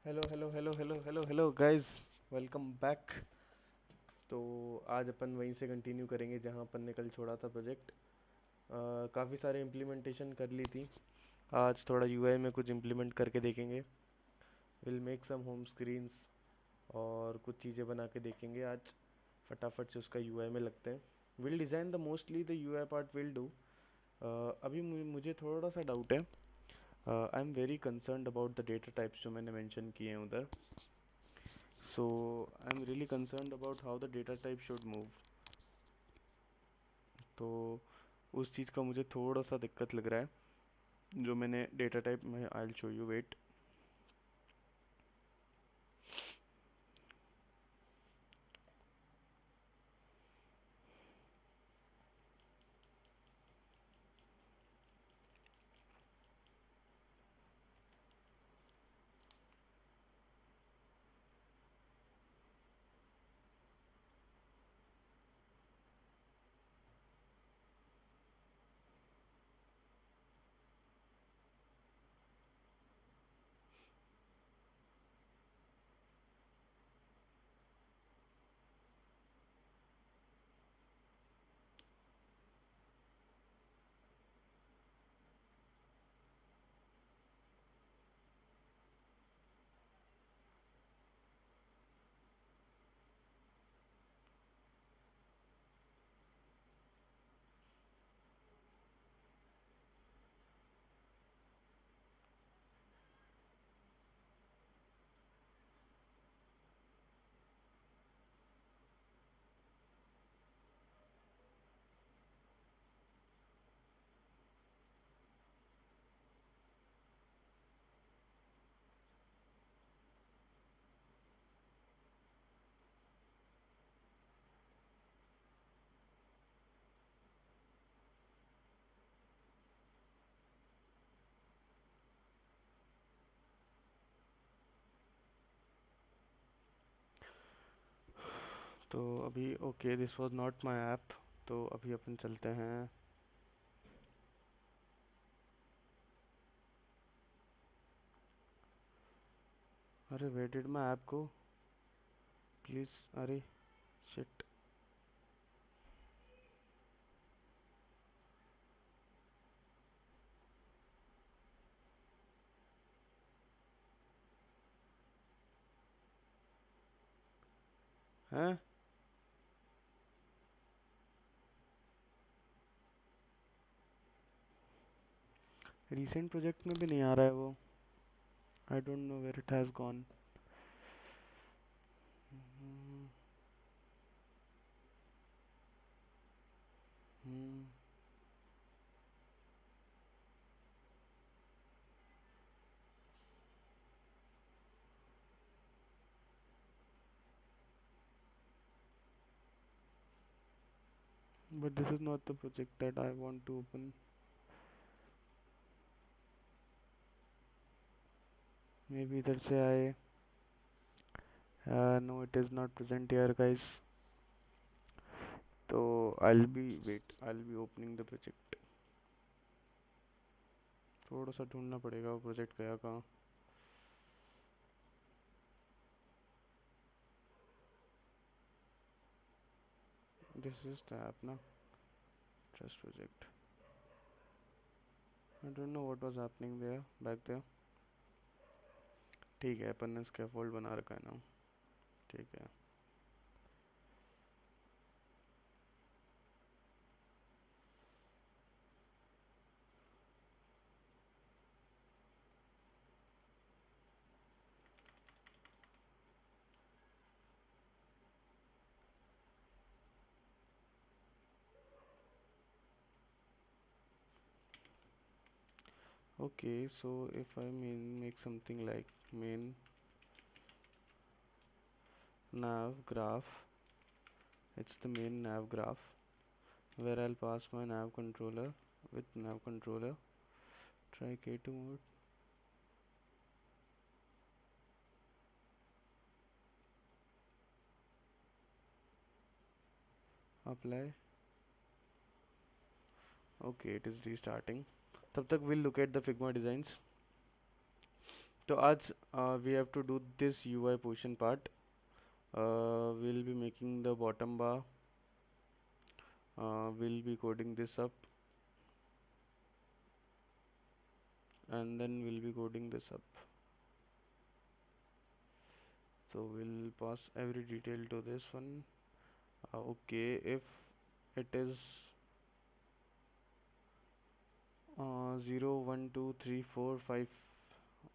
Hello hello hello hello hello hello guys, welcome back. तो आज अपन वहीं से कंटिन्यू करेंगे जहाँ अपन ने कल छोड़ा था प्रोजेक्ट। काफ़ी सारे इम्प्लीमेंटेशन कर ली थी। आज थोड़ा यूआई में कुछ इम्प्लीमेंट करके देखेंगे। Will make some home screens और कुछ चीज़ें बना के देखेंगे आज। फटाफट से उसका यूआई में लगते हैं। Will design the mostly the UI part will do. अभी मुझे थोड़ा सा डाउट है। I am very concerned about the data types जो मैंने मेंशन किए हैं उधर। So I'm really concerned about how the data type should move. तो उस चीज़ का मुझे थोड़ा सा दिक्कत लग रहा है जो मैंने डेटा टाइप में। I will show you, wait. तो अभी okay, this was not my app. तो अभी अपन चलते हैं। अरे where did my app go, please. अरे शिट। हैं? रिसेंट प्रोजेक्ट में भी नहीं आ रहा है वो। I don't know where it has gone. But this is not the project that I want to open. Maybe इधर से आए। No, it is not present here guys. तो I will be opening the project. थोड़ा सा ढूंढना पड़ेगा वो project गया कहाँ। दिस इज द ऐप ना, trust project. I don't know what was happening there back there. ठीक है, अपन ने स्कैफोल्ड बना रखा है ना। ठीक है। Okay, so if I make something like main nav graph, it's the main nav graph where I'll pass my nav controller with nav controller. Try K2 mode. Apply. Okay, it is restarting. तब तक we'll look at the Figma designs. तो आज we have to do this UI position part. We'll be making the bottom bar. We'll be coding this up, and then we'll be coding this up. So we'll pass every detail to this one. Okay, if it is 0, 1, 2, 3, 4, 5,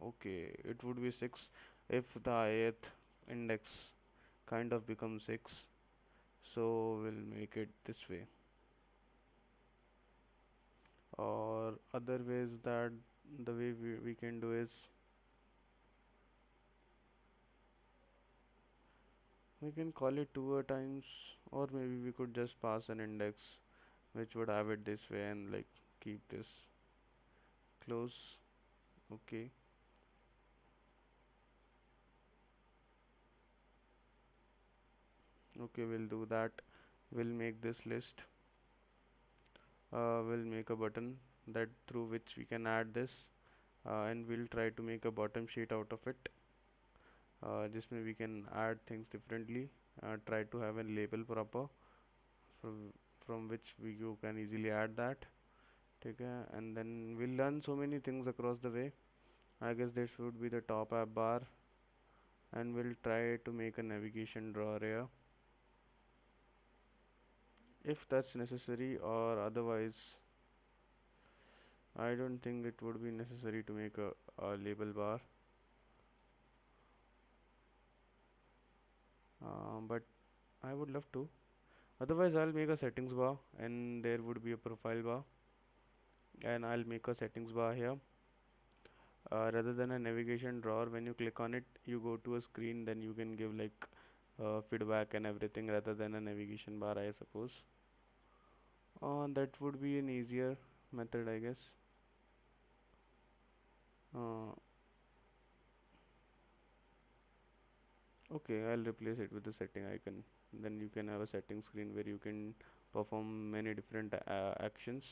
okay, it would be 6 if the ith index kind of becomes 6. So we'll make it this way. Or other ways that the way we can do is we can call it 2 times, or maybe we could just pass an index which would have it this way and like keep this close. Okay, okay, we'll do that. We'll make this list. We'll make a button that through which we can add this, and we'll try to make a bottom sheet out of it. Just we can add things differently. Try to have a label proper from which you can easily add that. Okay, and then we'll learn so many things across the way. I guess this would be the top app bar, and we'll try to make a navigation drawer here if that's necessary, or otherwise I don't think it would be necessary to make a label bar. But I would love to. Otherwise, I'll make a settings bar, and there would be a profile bar, and I'll make a settings bar here. Rather than a navigation drawer, when you click on it, you go to a screen, then you can give like feedback and everything rather than a navigation bar, I suppose. That would be an easier method, I guess. Uh, okay, I'll replace it with the setting icon. Then you can have a setting screen where you can perform many different actions.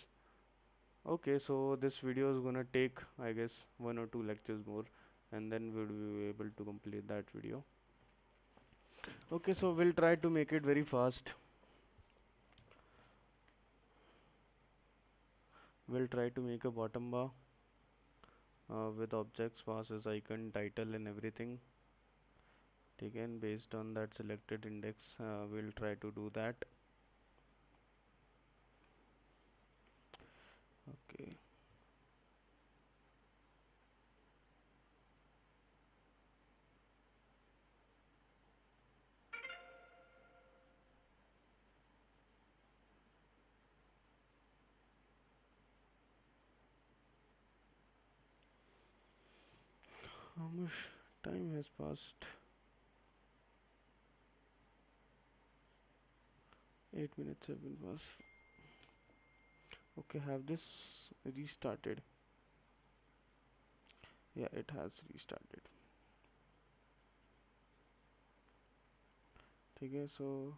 Okay, so this video is gonna take, I guess, 1 or 2 lectures more, and then we'll be able to complete that video. Okay, so we'll try to make it very fast. We'll try to make a bottom bar with objects, passes, icon, title, and everything. Again, based on that selected index, we'll try to do that. Okay. How much time has passed? 8 minutes have been passed. Okay, have this restarted? Yeah, it has restarted. Okay, so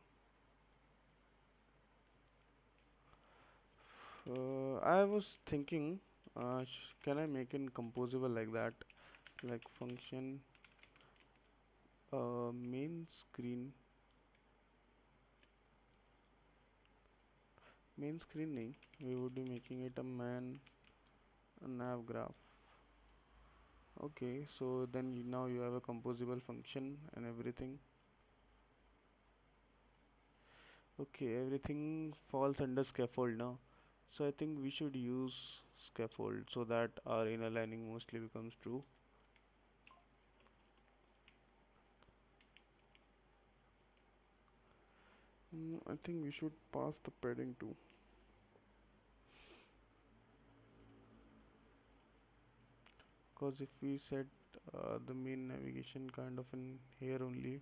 I was thinking, can I make it composable like that? Like function main screen nahi, we would be making it a nav graph. Okay, so then now you have a composable function and everything. Okay, everything falls under scaffold now. So I think we should use scaffold so that our inner lining mostly becomes true. I think we should pass the padding too. Because if we set the main navigation kind of in here only,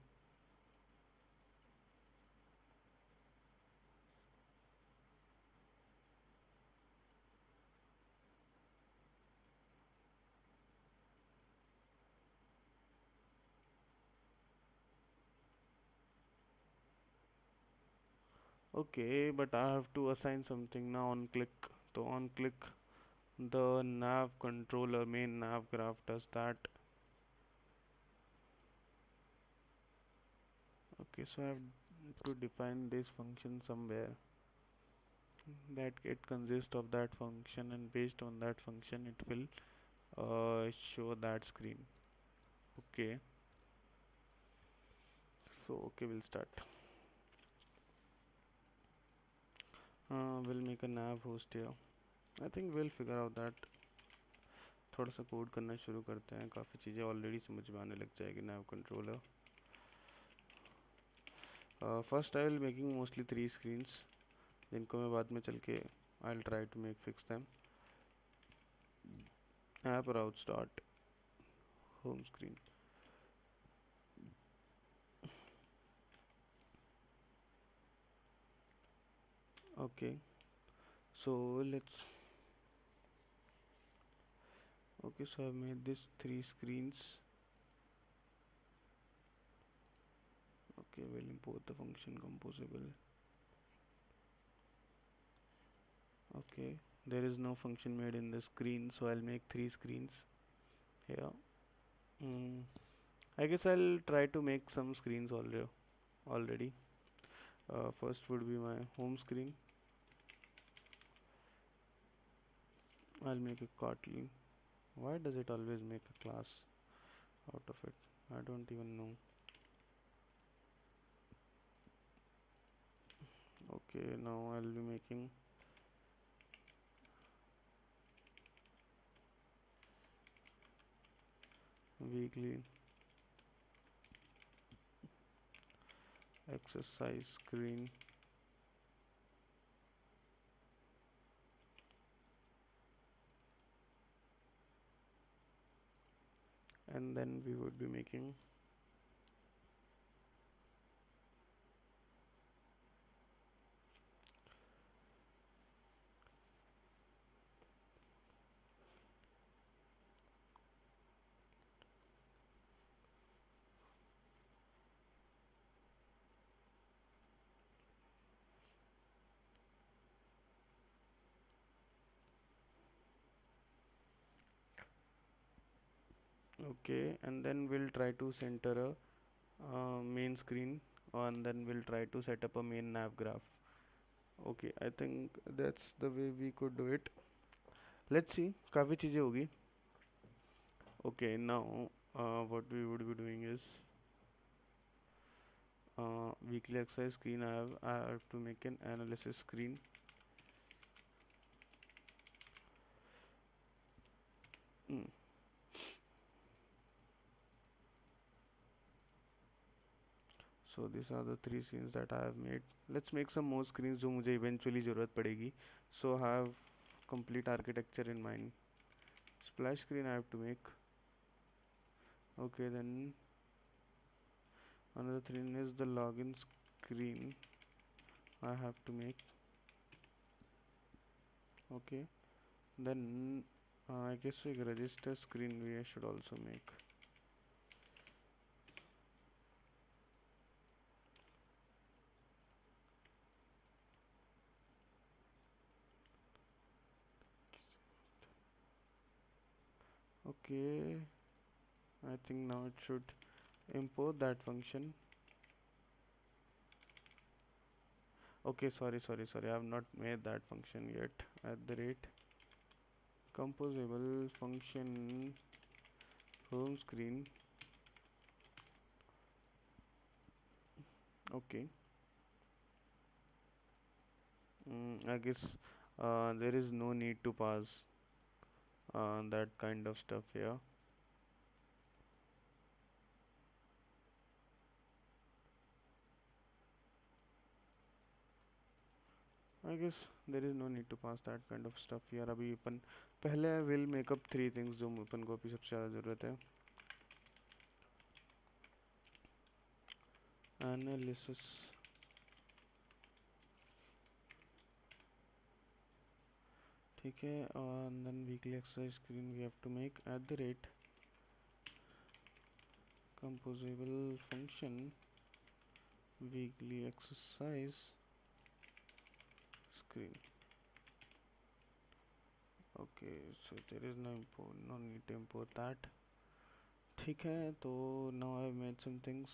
okay, but I have to assign something now on click. So on click, the nav controller main nav graph does that. Okay, so I have to define this function somewhere that it consists of that function, and based on that function it will show that screen. Okay, so okay, we'll start. We'll make a nav host here. I think we'll figure out that. थोड़ा सा code करना शुरू करते हैं, काफ़ी चीज़ें already समझ में आने लग जाएगी nav controller. First I will making mostly 3 screens जिनको मैं बाद में चल के I'll try to make fix them. App route start home screen. Okay, so let's okay, so I've made this 3 screens. Okay, we'll import the function composable. Okay, there is no function made in the screen, so I'll make 3 screens here. I guess I'll try to make some screens already. First would be my home screen. I'll make a Kotlin. Why does it always make a class out of it? I don't even know. Okay, now I'll be making weekly exercise screen. And then we would be making okay, and then we'll try to center a main screen, and then we'll try to set up a main nav graph. Okay, I think that's the way we could do it. Let's see, काफ़ी चीज़ें होगी. Okay, now what we would be doing is weekly exercise screen. I have to make an analysis screen. Mm. So these are the 3 screens that I have made. Let's make some more screens जो मुझे eventually ज़रूरत पड़ेगी. So I have complete architecture in mind. Splash screen I have to make. Okay, then another thing is the login screen I have to make. Okay, then I guess a register screen we should also make. Okay, I think now it should import that function. Okay, sorry, I have not made that function yet. At the rate composable function home screen. Okay, I guess there is no need to pass that kind of stuff here. I guess there is no need to pass that kind of stuff here. अभी अपन पहले will make up 3 things जो अपन को अभी सबसे ज़्यादा ज़रूरत है. Analysis, ठीक है, and then weekly exercise screen we have to make at the rate composable function weekly exercise screen. Okay, so there is no need to import that. ठीक है, तो now I have made some things.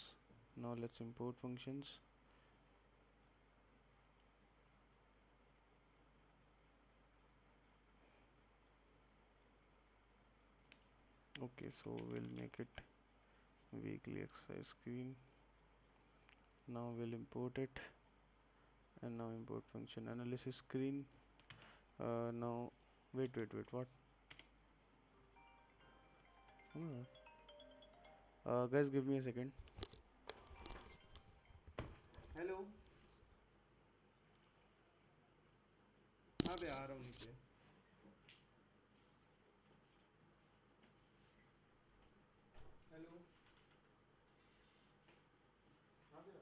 Now let's import functions. Okay, so we'll make it weekly exercise screen. Now we'll import it, and now import function analysis screen. Now wait, what? Guys, give me a second. Hello, हाँ बे, आ रहा हूँ नीचे. Hello, हाँ बे.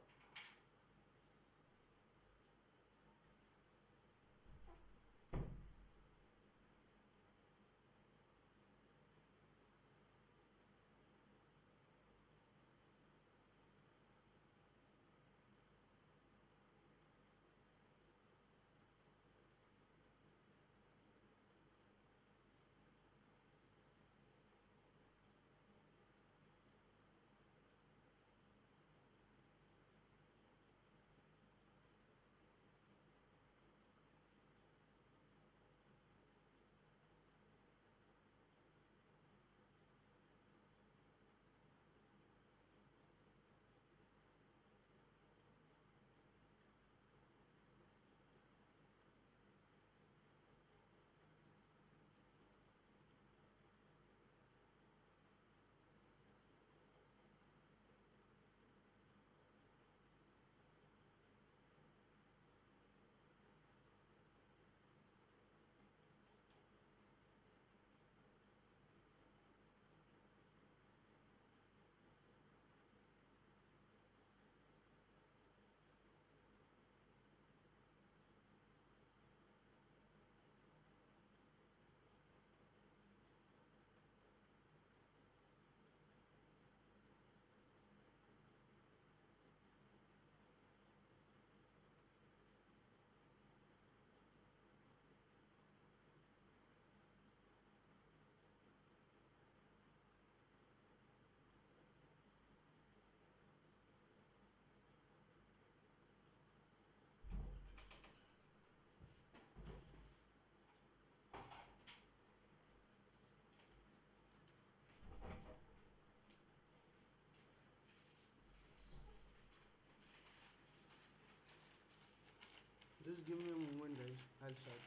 Just give me a moment, guys. I'll start.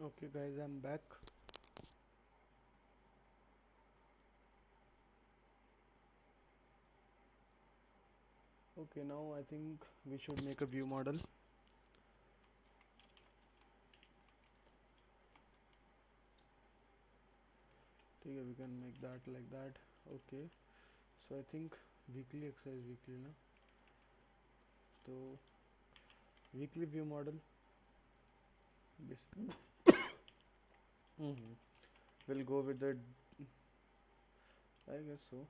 Okay guys, I'm back. Okay, now I think we should make a view model. Okay, we can make that like that. Okay, so I think weekly exercise weekly na. So weekly view model. Mm-hmm. We'll go with the, I guess so,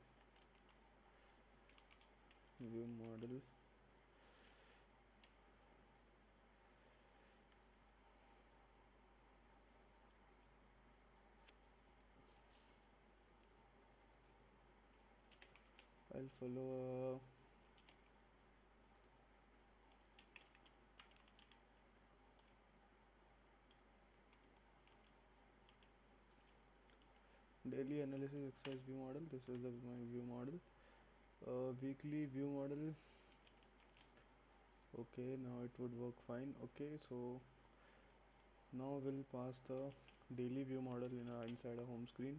view model. I'll follow daily analysis exercise view model. This is the my view model. Weekly view model. Okay, now it would work fine. Okay, so now we'll pass the daily view model inside a home screen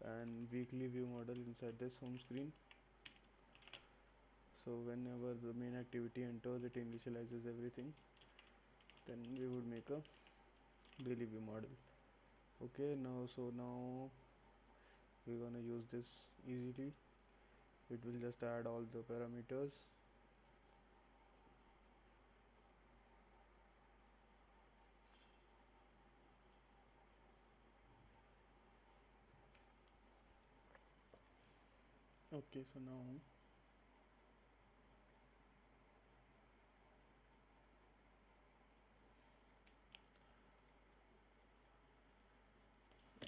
and weekly view model inside this home screen. So whenever the main activity enters, it initializes everything. Then we would make a daily view model. Okay, now we're gonna use this easily. It will just add all the parameters. Okay, so now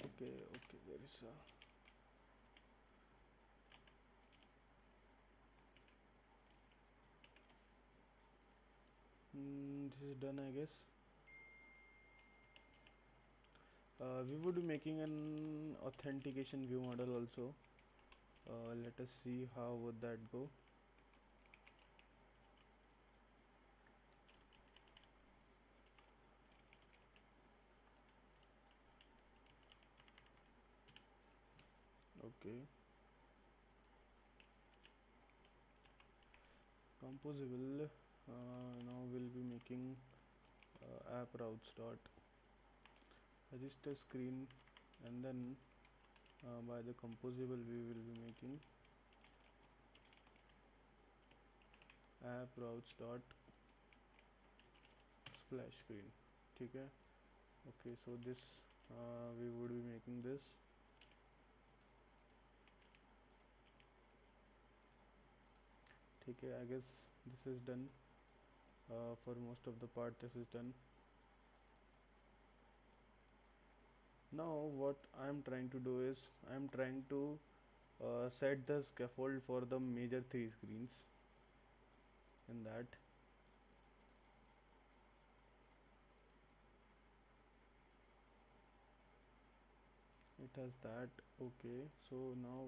okay, there is a this is done, I guess. We would be making an authentication view model also. Let us see how would that go. Okay, composable. Now we'll be making app routes dot register screen, and then by the composable we will be making app routes dot splash screen. ठीक है. Okay, so this we would be making this. ठीक है, I guess this is done. For most of the part this is done. Now what I am trying to do is I am trying to set the scaffold for the major three screens. In that, it has that. Okay, so now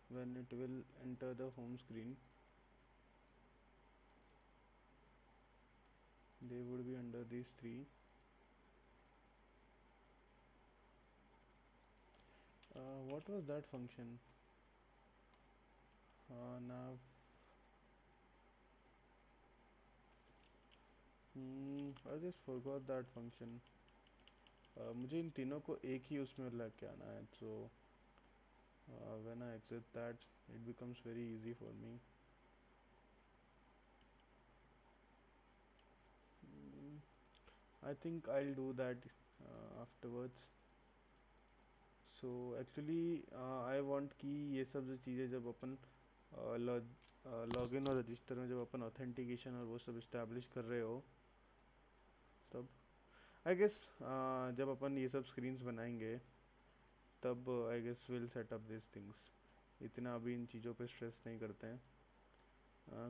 when it will enter the home screen, they would be under these three. What was that function? Nav. I just forgot that function. मुझे इन तीनों को एक ही उसमें लग के आना है. So when I exit that, it becomes very easy for me. I think I'll do that afterwards. So actually I want कि ये सब जो चीज़ें जब अपन लॉगिन और रजिस्टर में जब अपन ऑथेंटिकेशन और वो सब इस्टेब्लिश कर रहे हो, तब आई गेस जब अपन ये सब स्क्रीन्स बनाएंगे तब I guess will set up this things. इतना अभी इन चीज़ों पे स्ट्रेस नहीं करते हैं.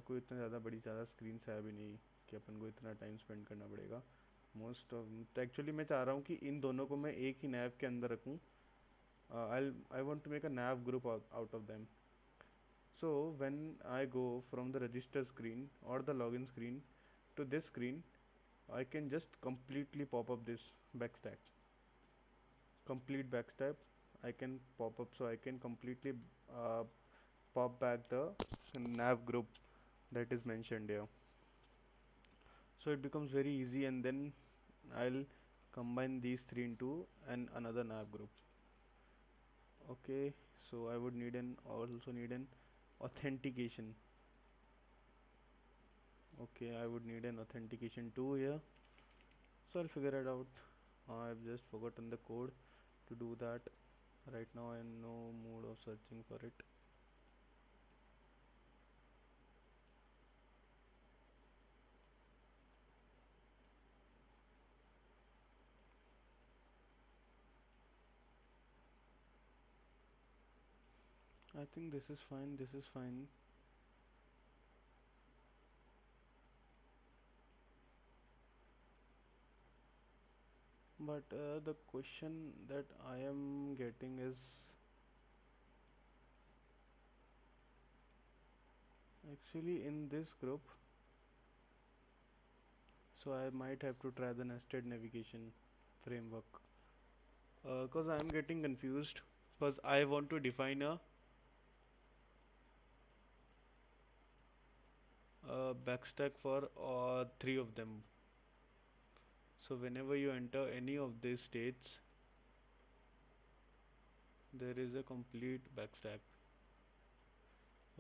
कोई इतना ज़्यादा बड़ी ज़्यादा स्क्रीन्स है भी नहीं कि अपन को इतना टाइम स्पेंड करना पड़ेगा. मोस्ट ऑफ तो एक्चुअली मैं चाह रहा हूँ कि इन दोनों को मैं एक ही नैव के अंदर रखूँ. I want to make a nav group out of them. So when I go from the register screen or the login screen to this screen, I can just completely pop up this backstack. Complete backstep I can pop up, so I can completely uh, pop back the nav group that is mentioned here. So it becomes very easy, and then I'll combine these three into another nav group. Okay, so I would need an also need an authentication. Okay, I would need an authentication too here, so I'll figure it out. I've just forgotten the code to do that. Right now I'm in no mood of searching for it. I think this is fine, this is fine. But the question that I am getting is actually in this group, so I might have to try the nested navigation framework, because I am getting confused, because I want to define a backstack for three of them. So whenever you enter any of these states, there is a complete backstack.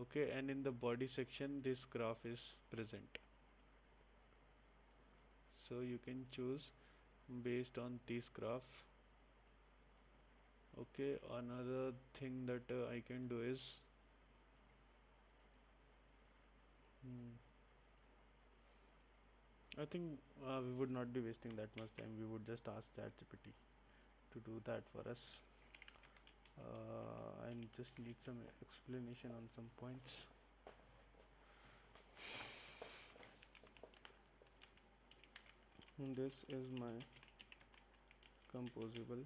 Okay, and in the body section this graph is present, so you can choose based on this graph. Okay, another thing that I can do is hmm, I think we would not be wasting that much time. We would just ask ChatGPT to do that for us. I just need some explanation on some points. This is my composable,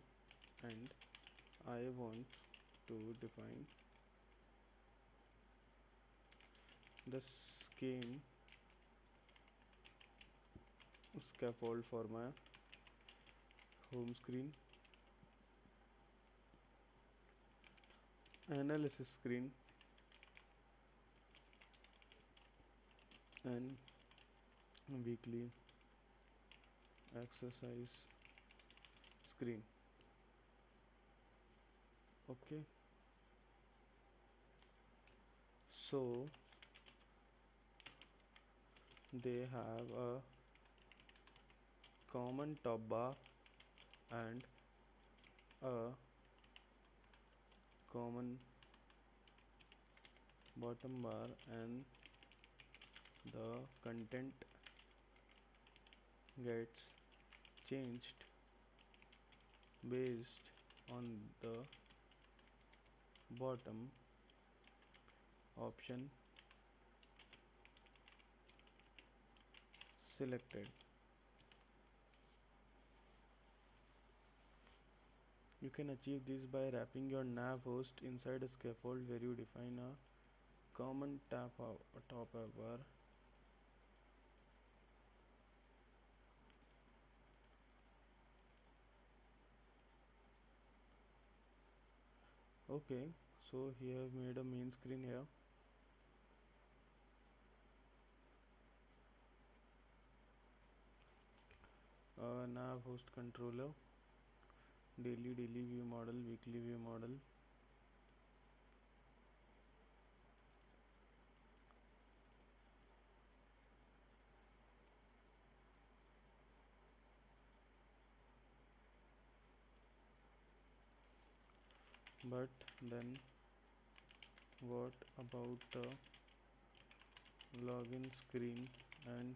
and I want to define the scheme scaffold for my home screen, analysis screen, and weekly exercise screen. Okay, so they have a common top bar and a common bottom bar, and the content gets changed based on the bottom option selected. You can achieve this by wrapping your nav host inside a scaffold where you define a common top bar. Okay, so here I've made a main screen here. Nav host controller, daily view model, weekly view model. But then what about the login screen and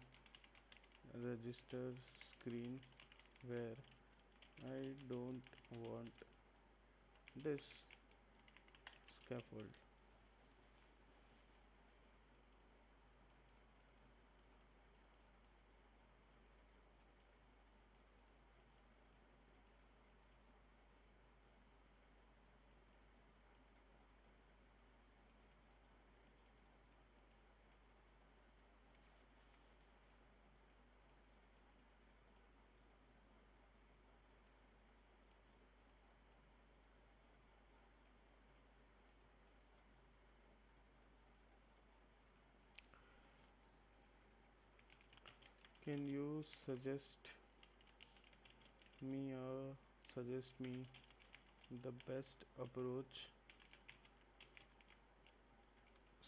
register screen where I don't want this scaffold? Can you suggest me the best approach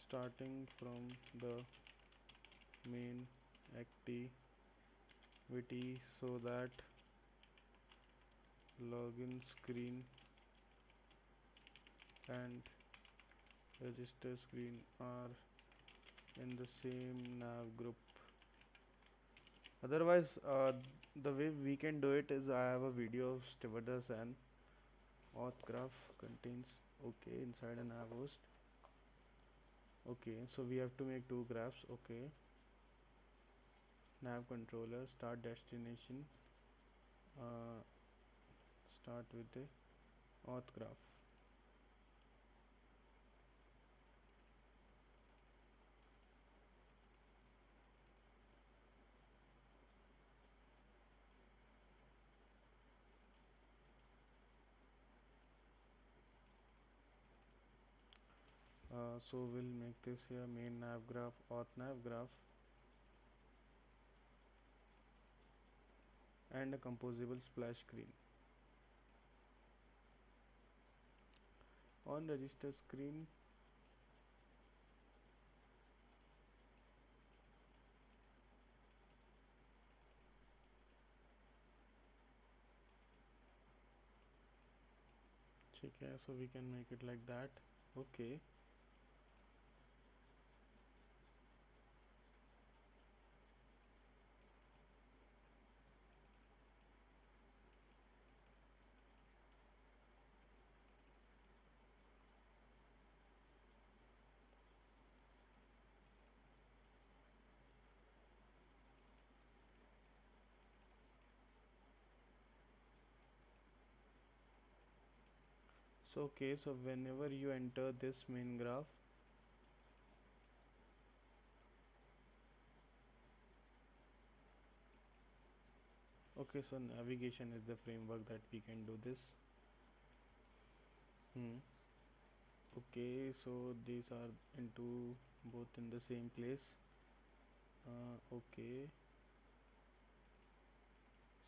starting from the main activity so that login screen and register screen are in the same nav group? Otherwise, the way we can do it is I have a video of stewardess and auth graph contains, okay, inside a nav host. Okay, so we have to make two graphs. Okay, nav controller start destination, uh, start with the auth graph. So we'll make this here main nav graph, auth nav graph, and a composable splash screen. On register screen, okay, so we can make it like that. Okay, so whenever you enter this main graph, okay, so navigation is the framework that we can do this. Okay, so these are into both in the same place. Okay,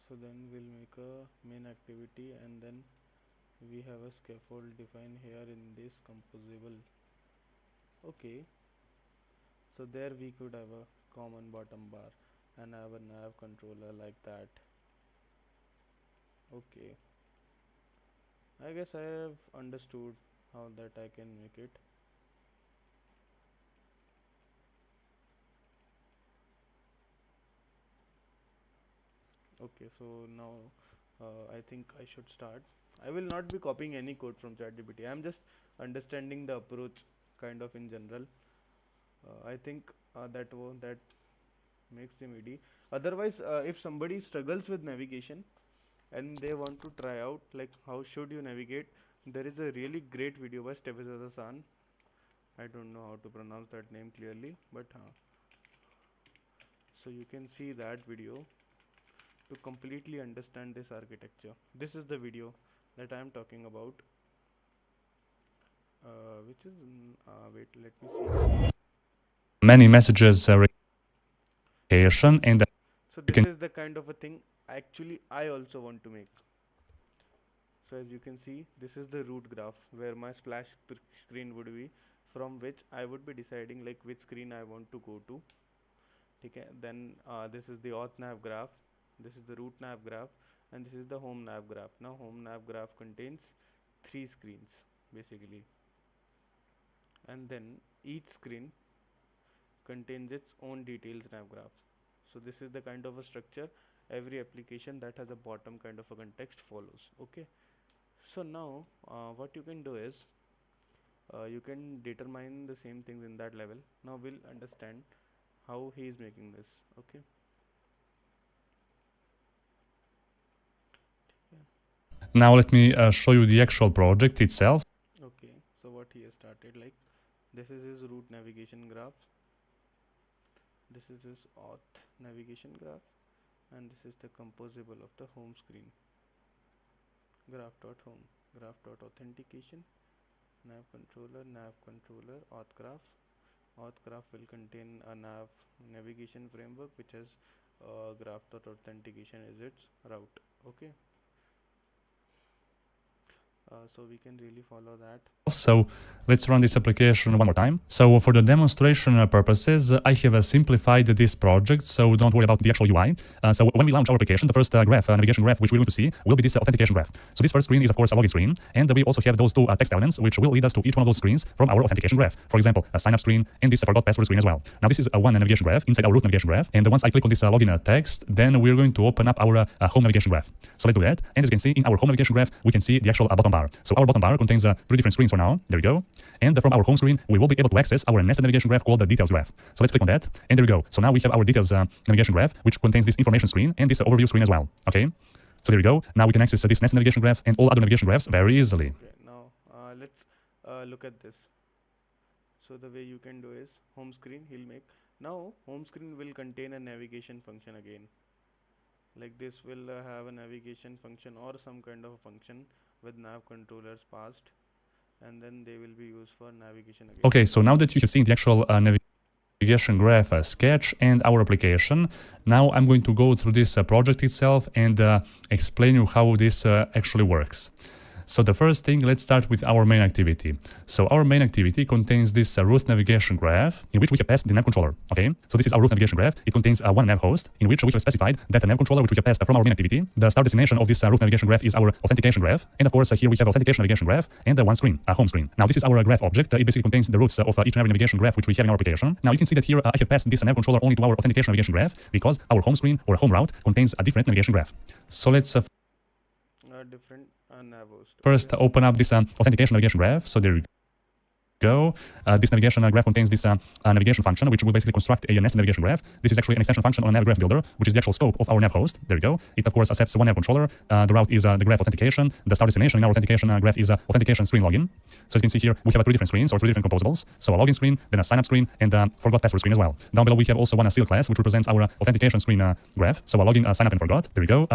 so then we'll make a main activity and then we have a scaffold defined here in this composable. Okay, so there we could have a common bottom bar and have a nav controller like that. Okay, I guess I have understood how that I can make it. Okay, so now I think I should start. I will not be copying any code from ChatGPT. I am just understanding the approach kind of in general. I think that makes them easy. Otherwise, if somebody struggles with navigation and they want to try out like how should you navigate, there is a really great video by Stefan San. I don't know how to pronounce that name clearly, but so you can see that video to completely understand this architecture. This is the video that I am talking about, which is wait, let me see. Many messages rectification and So you this can is the kind of a thing actually I also want to make. So as you can see, this is the root graph where my splash screen would be, from which I would be deciding like which screen I want to go to. Okay, then this is the auth nav graph, this is the root nav graph, and this is the home nav graph. Now home nav graph contains three screens basically, and then each screen contains its own details nav graph. So this is the kind of a structure every application that has a bottom kind of a context follows. Okay, so now what you can do is you can determine the same things in that level. Now we'll understand how he is making this. Okay, now let me show you the actual project itself. okay, so what he has started, like this is his root navigation graph, this is his auth navigation graph, and this is the composable of the home screen. Graph.home, graph.authentication, nav controller, auth graph. Auth graph will contain a navigation framework which has graph.authentication is its route. Okay, so we can really follow that. So let's run this application one more time. So for the demonstration purposes, I have simplified this project, so don't worry about the actual UI. So when we launch our application, the first graph, navigation graph, which we're going to see, will be this authentication graph. So this first screen is, of course, a login screen, and we also have those two text elements, which will lead us to each one of those screens from our authentication graph. For example, a sign-up screen and this forgot password screen as well. Now this is one navigation graph inside our root navigation graph, and once I click on this login text, then we're going to open up our home navigation graph. So let's do that. And as you can see, in our home navigation graph, we can see the actual bottom bar. So our bottom bar contains three different screens for now. There we go. And from our home screen, we will be able to access our nested navigation graph called the details graph. So let's click on that. And there we go. So now we have our details navigation graph, which contains this information screen and this overview screen as well. Okay. So there we go. Now we can access this nested navigation graph and all other navigation graphs very easily. Okay, now let's look at this. So the way you can do is home screen he'll make. Now home screen will contain a navigation function again. Like this will have a navigation function or some kind of a function with nav controllers passed, and then they will be used for navigation again. Okay, so now that you have seen the actual navigation graph sketch and our application, now I'm going to go through this project itself and explain you how this actually works. So the first thing, let's start with our main activity. So our main activity contains this root navigation graph in which we have passed the nav controller. Okay, so this is our root navigation graph. It contains one nav host in which we have specified that the nav controller which we have passed from our main activity. The start destination of this root navigation graph is our authentication graph, and of course here we have authentication navigation graph and one screen, a home screen. Now this is our graph object. It basically contains the roots of each and every navigation graph which we have in our application. Now you can see that here I have passed this nav controller only to our authentication navigation graph because our home screen or home route contains a different navigation graph. So let's Different nav host. first open up this authentication navigation graph. So there we go. This navigation graph contains this navigation function, which will basically construct a nested navigation graph. This is actually an extension function on a nav graph builder, which is the actual scope of our nav host. There we go. It of course accepts one nav controller. The route is the graph authentication. The start destination in our authentication graph is authentication screen login. So as you can see here, we have three different screens or three different composables. So a login screen, then a sign up screen, and forgot password screen as well. Down below we have also one seal class, which represents our authentication screen graph. So a login, sign up, and forgot. There we go.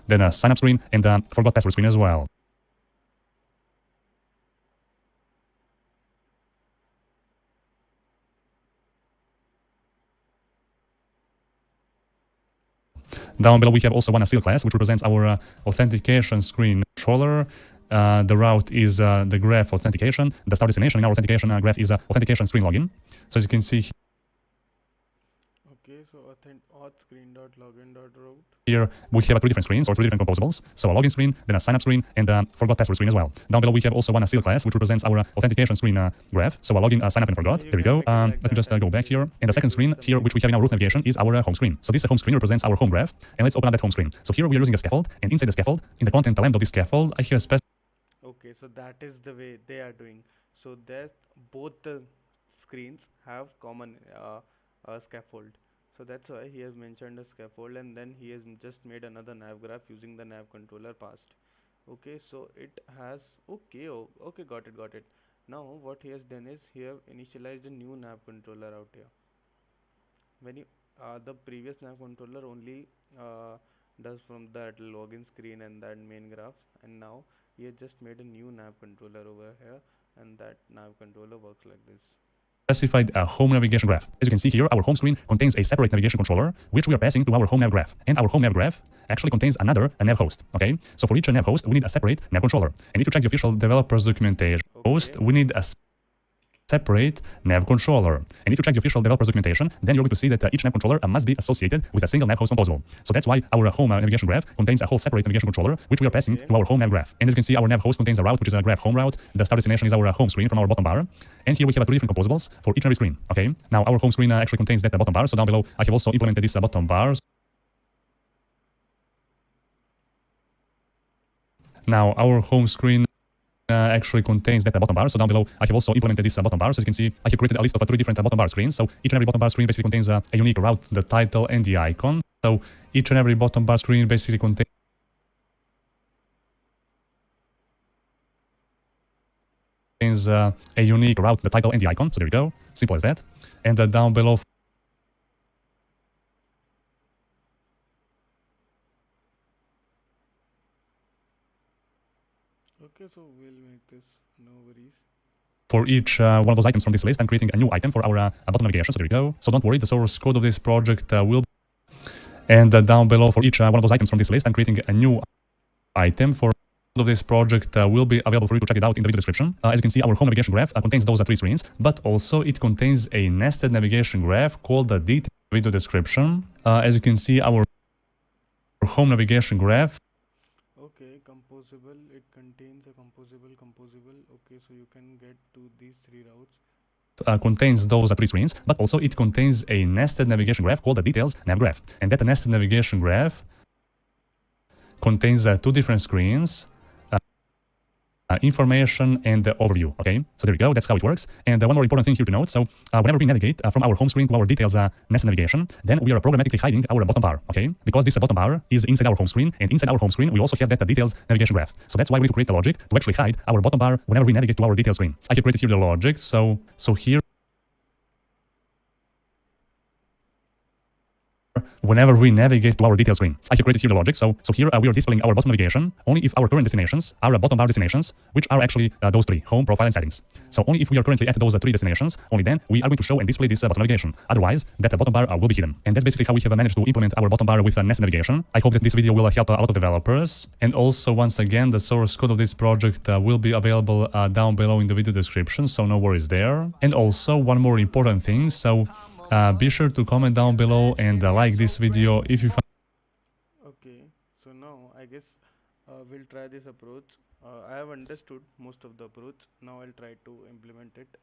Then a sign up screen and forgot password screen as well. Down below we have also one seal class, which represents our authentication screen controller. The route is the graph authentication. The start destination in our authentication graph is authentication screen login. So as you can see Okay, so auth screen.login.route. here, we have three different screens or three different composables. So a login screen, then a sign up screen, and forgot password screen as well. Down below we have also one seal class, which represents our authentication screen graph. So a login, sign up, and forgot. There we go. Let me just go back here. And the second screen here, which we have in our root navigation, is our home screen. So this home screen represents our home graph. And let's open up that home screen. So here we are using a scaffold, and inside the scaffold, in the content lambda of this scaffold, I have specified. Okay, so that is the way they are doing. So that both the screens have common scaffold. So that's why he has mentioned a scaffold, and then he has just made another nav graph using the nav controller passed. Okay, so it has okay, got it. Now what he has done is he have initialized a new nav controller out here. When you the previous nav controller only does from that login screen and that main graph, and now he has just made a new nav controller over here, and that nav controller works like this. Specified a home navigation graph. As you can see here, our home screen contains a separate navigation controller, which we are passing to our home nav graph. And our home nav graph actually contains another nav host. Okay, so for each nav host, we need a separate nav controller. And if you check the official developer's documentation, host, we need a separate nav controller. And if you check the official developer's documentation, then you're going to see that each nav controller must be associated with a single nav host composable. So that's why our home navigation graph contains a whole separate navigation controller, which we are passing to our home nav graph. And as you can see, our nav host contains a route, which is a graph home route. The start destination is our home screen from our bottom bar. And here we have two different composables for each and every screen. Okay, now our home screen actually contains that bottom bar. So down below, I have also implemented this bottom bar. Now our home screen actually contains that bottom bar. So down below, I have also implemented this bottom bar. So as you can see, I have created a list of three different bottom bar screens. So each and every bottom bar screen basically contains a unique route, the title, and the icon. So each and every bottom bar screen basically contains a unique route, the title, and the icon. So there we go. Simple as that. And down below, Okay, so we'll make this, no worries. for each one of those items from this list, I'm creating a new item for our bottom navigation. So there we go. So don't worry, the source code of this project will. And down below for each one of those items from this list, I'm creating a new item for of this project will be available for you to check it out in the video description. As you can see, our home navigation graph contains those three screens, but also it contains a nested navigation graph called the detailed video description. As you can see, our home navigation graph. Okay, composable. It contains a composable. Okay, so you can get to these three routes. Contains those three screens, but also it contains a nested navigation graph called the details nav graph. And that nested navigation graph contains two different screens. Information and the overview. Okay, so there we go. That's how it works. And one more important thing here to note. So whenever we navigate from our home screen to our details nested navigation, then we are programmatically hiding our bottom bar. Okay, because this bottom bar is inside our home screen, and inside our home screen we also have that details navigation graph. So that's why we need to create the logic to actually hide our bottom bar whenever we navigate to our details screen. I have created here the logic. So here. Whenever we navigate to our detail screen, I have created here the logic. So here we are displaying our bottom navigation only if our current destinations are bottom bar destinations, which are actually those three: home, profile, and settings. So only if we are currently at those three destinations, only then we are going to show and display this bottom navigation. Otherwise, that bottom bar will be hidden. And that's basically how we have managed to implement our bottom bar with nested navigation. I hope that this video will help a lot of developers. And also, once again, the source code of this project will be available down below in the video description, so no worries there. And also, one more important thing. So be sure to comment down below and like this video if you find. Okay, so now I guess we'll try this approach. I have understood most of the approach. Now I'll try to implement it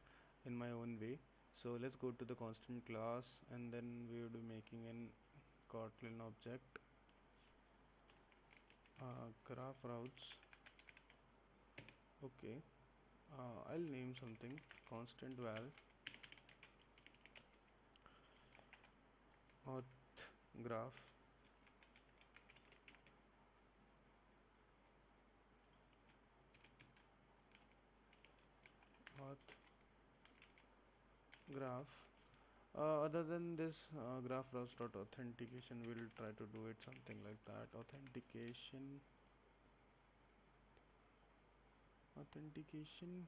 in my own way. So let's go to the constant class, and then we will be making an Kotlin object, graph routes. Okay, I'll name something constant val auth graph auth graph. Other than this graph routes dot authentication, we'll try to do it something like that. Authentication authentication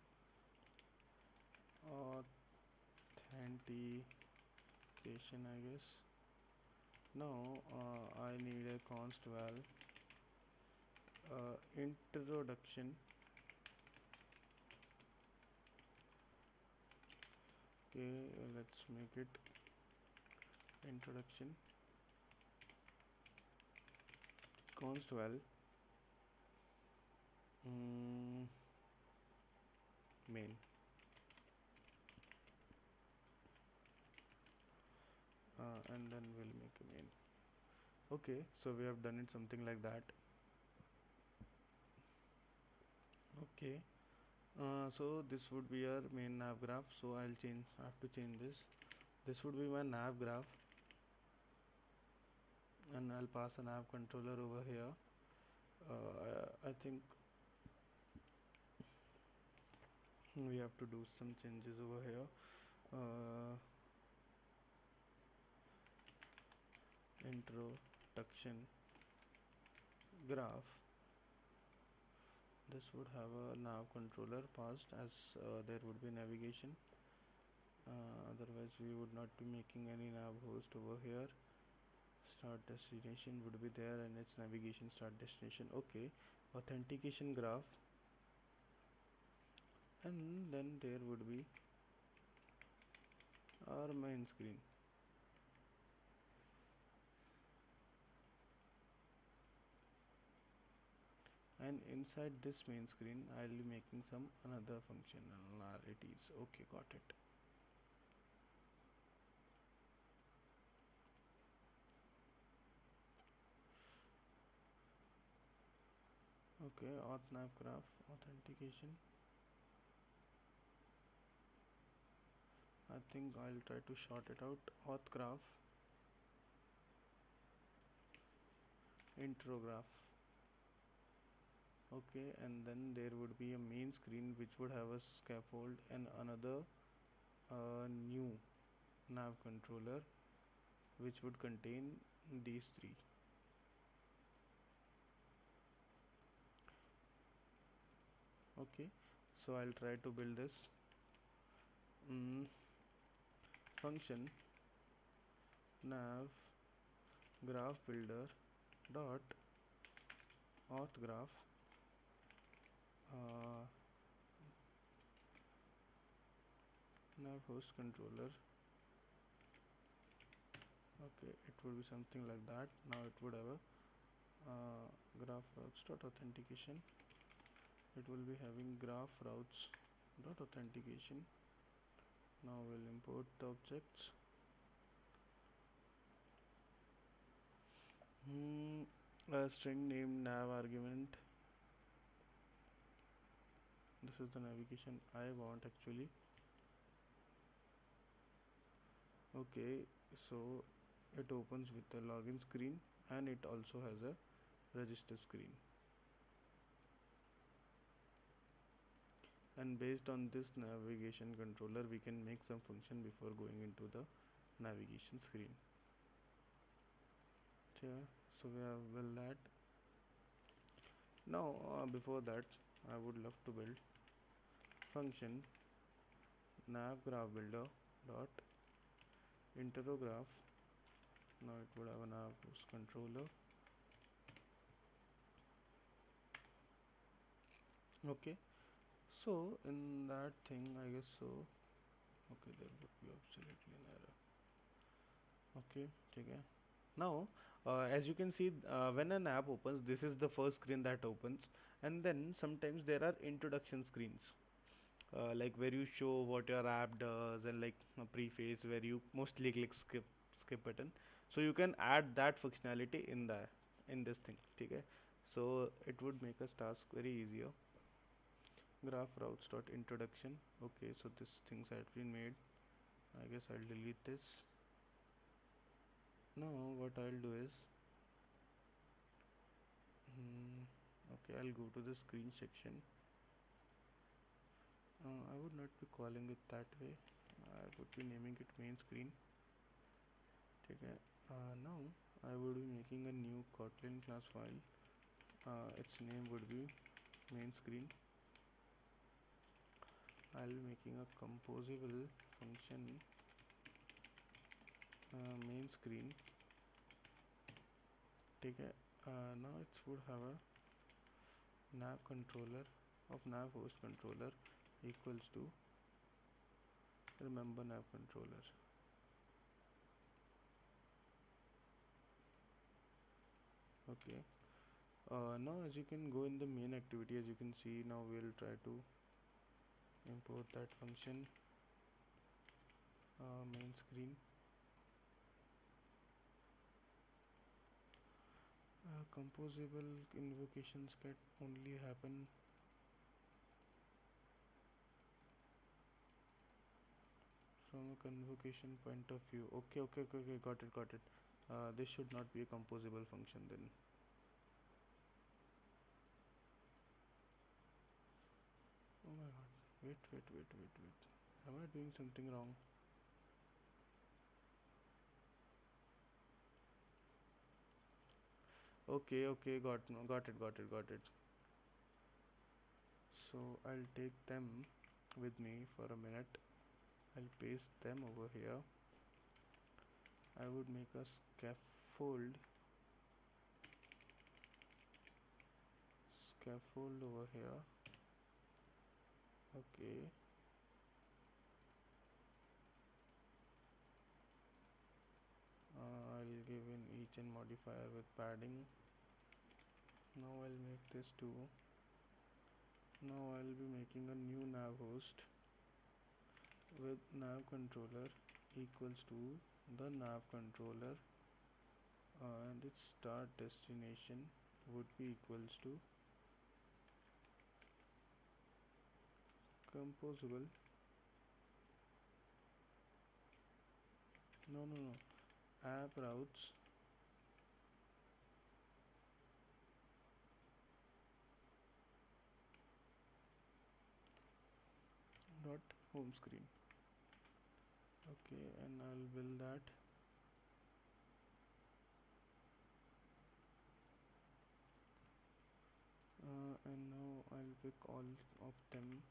I guess. Now I need a const val introduction. Okay, let's make it introduction const val main. And then we'll make a main. Okay, so we have done it something like that. Okay, so this would be our main nav graph. So I have to change this. This would be my nav graph, and I'll pass a nav controller over here. I think we have to do some changes over here. Introduction graph. This would have a nav controller passed, as there would be navigation. Otherwise we would not be making any nav host over here. Start destination would be there, and its navigation start destination. Okay, authentication graph, and then there would be our main screen. And inside this main screen I'll be making some another functionalities. Okay, got it. Okay, auth nav graph authentication. I think I'll try to short it out. Auth graph intro graph. Okay, and then there would be a main screen which would have a scaffold and another new nav controller which would contain these three. Okay, so I'll try to build this. mm, function nav graph builder dot auth graph uh, nav host controller. Okay, it would be something like that. Now it would have a graph routes dot authentication. It will be having graph routes dot authentication. Now we'll import the objects. A string name nav argument. This is the navigation I want actually. Okay, so it opens with the login screen and it also has a register screen. And based on this navigation controller, we can make some function before going into the navigation screen. Yeah, so we have built that. Now before that, I would love to build function nav graph builder dot interograph. Now it would have a nav host controller. Okay, so in that thing, I guess so. Okay, there would be absolutely an error. Okay, okay. Now, as you can see, when an app opens, this is the first screen that opens, and then sometimes there are introduction screens, like where you show what your app does, and like a preface where you mostly click skip button. So you can add that functionality in this thing. Okay, so it would make us task very easier. Graph routes dot introduction. Okay, so this things had been made. I guess I'll delete this. Now what I'll do is, okay, I'll go to the screen section. I would not be calling it that way. I would be naming it main screen. Okay. Now I would be making a new Kotlin class file. Its name would be main screen. I'll be making a composable function main screen. Okay. Now it would have a nav controller of nav host controller equals to remember nav controller. Okay. Now as you can go in the main activity, as you can see, now we'll try to import that function main screen. Composable invocations can only happen from a convocation point of view. Okay, got it. This should not be a composable function then. Oh my god, wait. Am I doing something wrong? Okay, got it. So I'll take them with me for a minute. I'll paste them over here. I would make a scaffold over here. Okay. I'll give in each and modifier with padding. Now I'll make this 2. Now I'll be making a new nav host with nav controller equals to the nav controller, and its start destination would be equals to composable no app routes dot home screen. Okay, and I'll build that. And now I'll pick all of them.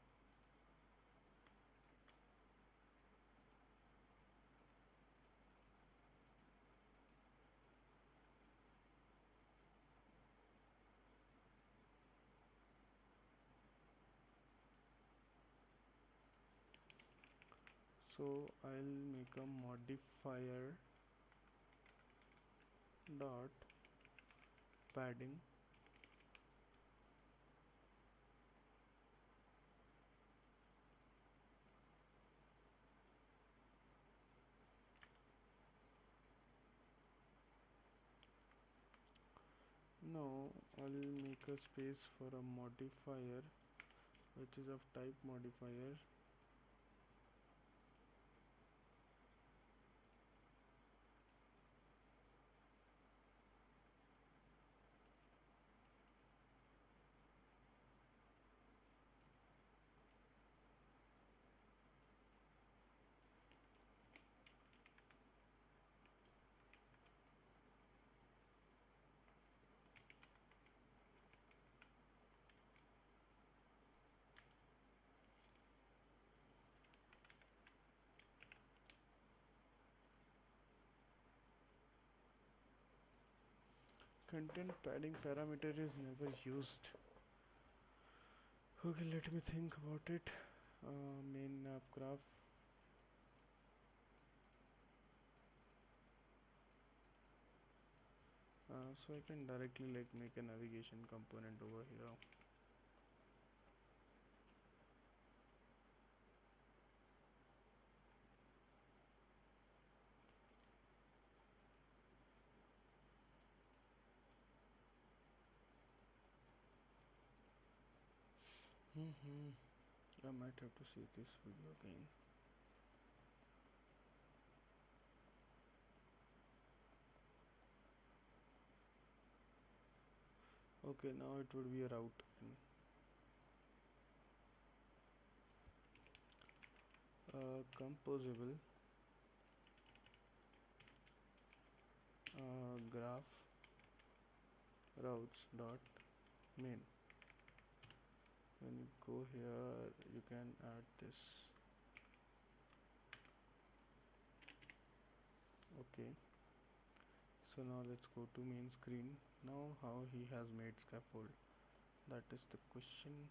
So I'll make a modifier dot padding now. I'll make a space for a modifier which is of type modifier. Content padding parameter is never used. Okay, let me think about it. Main nav graph. So I can directly like make a navigation component over here. I might have to see this video again. Okay, now it would be a route. Composable graph routes dot main. When you go here, you can add this. Okay. So now let's go to main screen. Now how he has made scaffold, that is the question.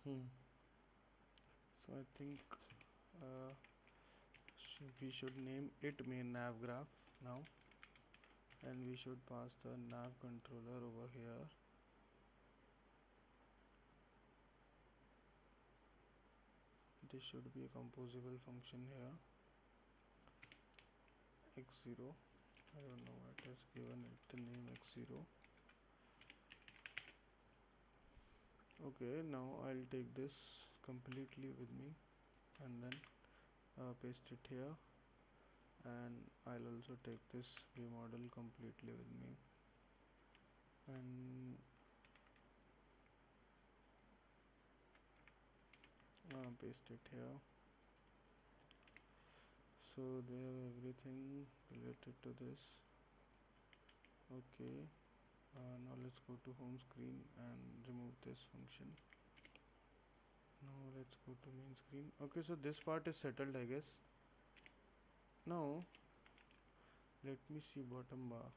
So I think uh, we should name it main nav graph now, and we should pass the nav controller over here. This should be a composable function here. X0. I don't know what has given it the name X0. Okay, now I'll take this completely with me and then paste it here, and I'll also take this view model completely with me and paste it here. So they have everything related to this. Okay, now let's go to home screen and remove this function. Now let's go to main screen. Okay, so this part is settled, I guess. Now let me see bottom bar.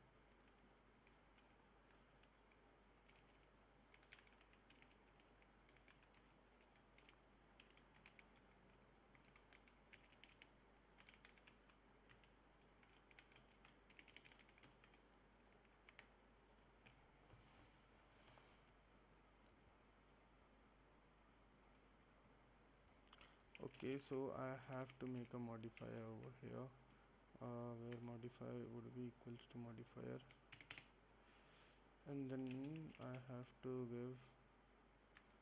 Okay, so I have to make a modifier over here, where modifier would be equals to modifier, and then I have to give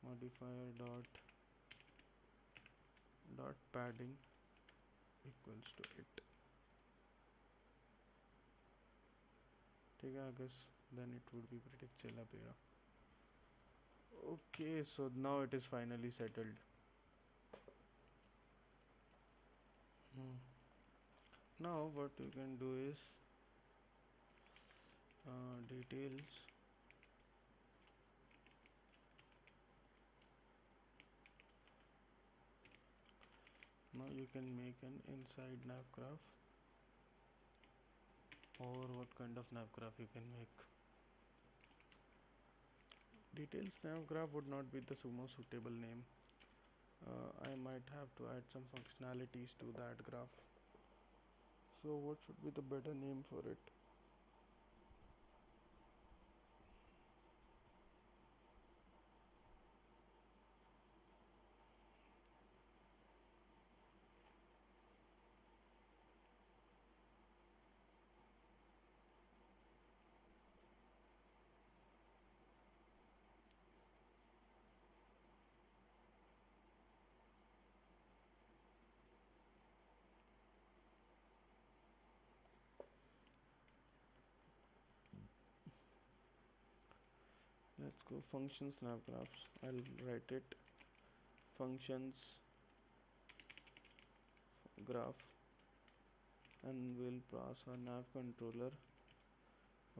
modifier dot padding equals to it. ठीक है, I guess then it would be pretty chill up here. Okay, so now it is finally settled. Now what you can do is details, now you can make an inside nav graph, or what kind of nav graph you can make. Details nav graph would not be the most suitable name. I might have to add some functionalities to that graph. So what should be the better name for it? Let's go functions nav graphs. I'll write it functions graph, and we'll pass a nav controller.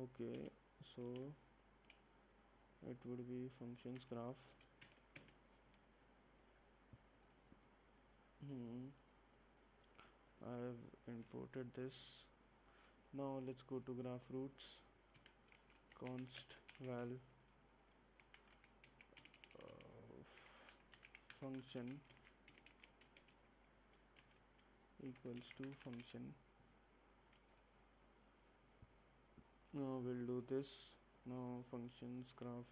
Okay, so it would be functions graph. I've imported this. Now let's go to graph roots, const val function equals to function. Now we'll do this. Now functions graph.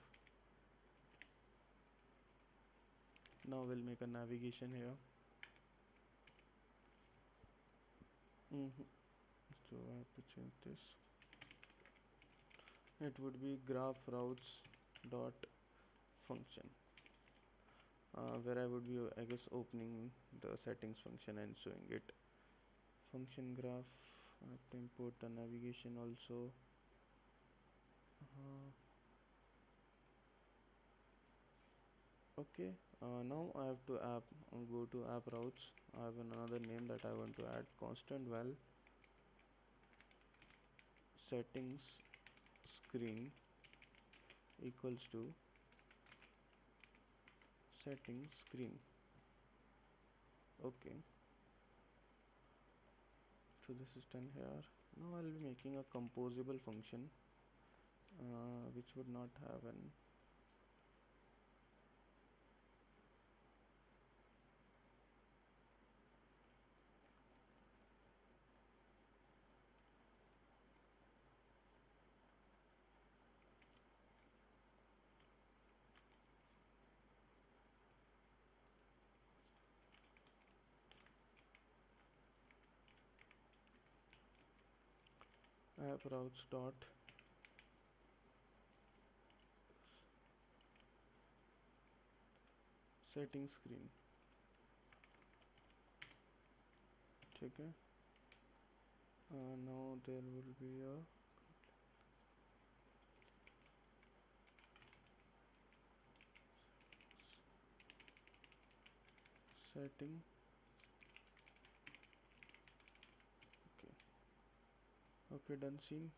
Now we'll make a navigation here. So I have to change this. It would be graph routes dot function, where I would be, I guess, opening the settings function and showing it. Function graph. I have to import the navigation also. Okay, now I have to go to app routes. I have another name that I want to add, constant val settings screen equals to settings screen. Okay, so this is done here. Now I'll be making a composable function, which would not have an app routes dot setting screen. ठीक है. Now there will be a setting. Okay, done scene.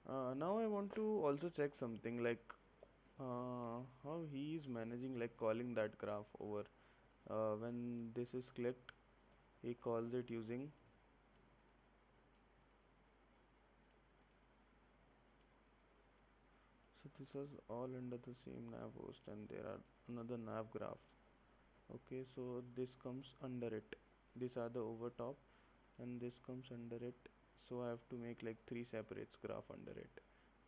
Now I want to also check something like how he is managing like calling that graph over. When this is clicked, he calls it using so this is all under the same nav host, and there are another nav graph. Okay, so this comes under it. These are the over top, and this comes under it. So I have to make like 3 separate graph under it,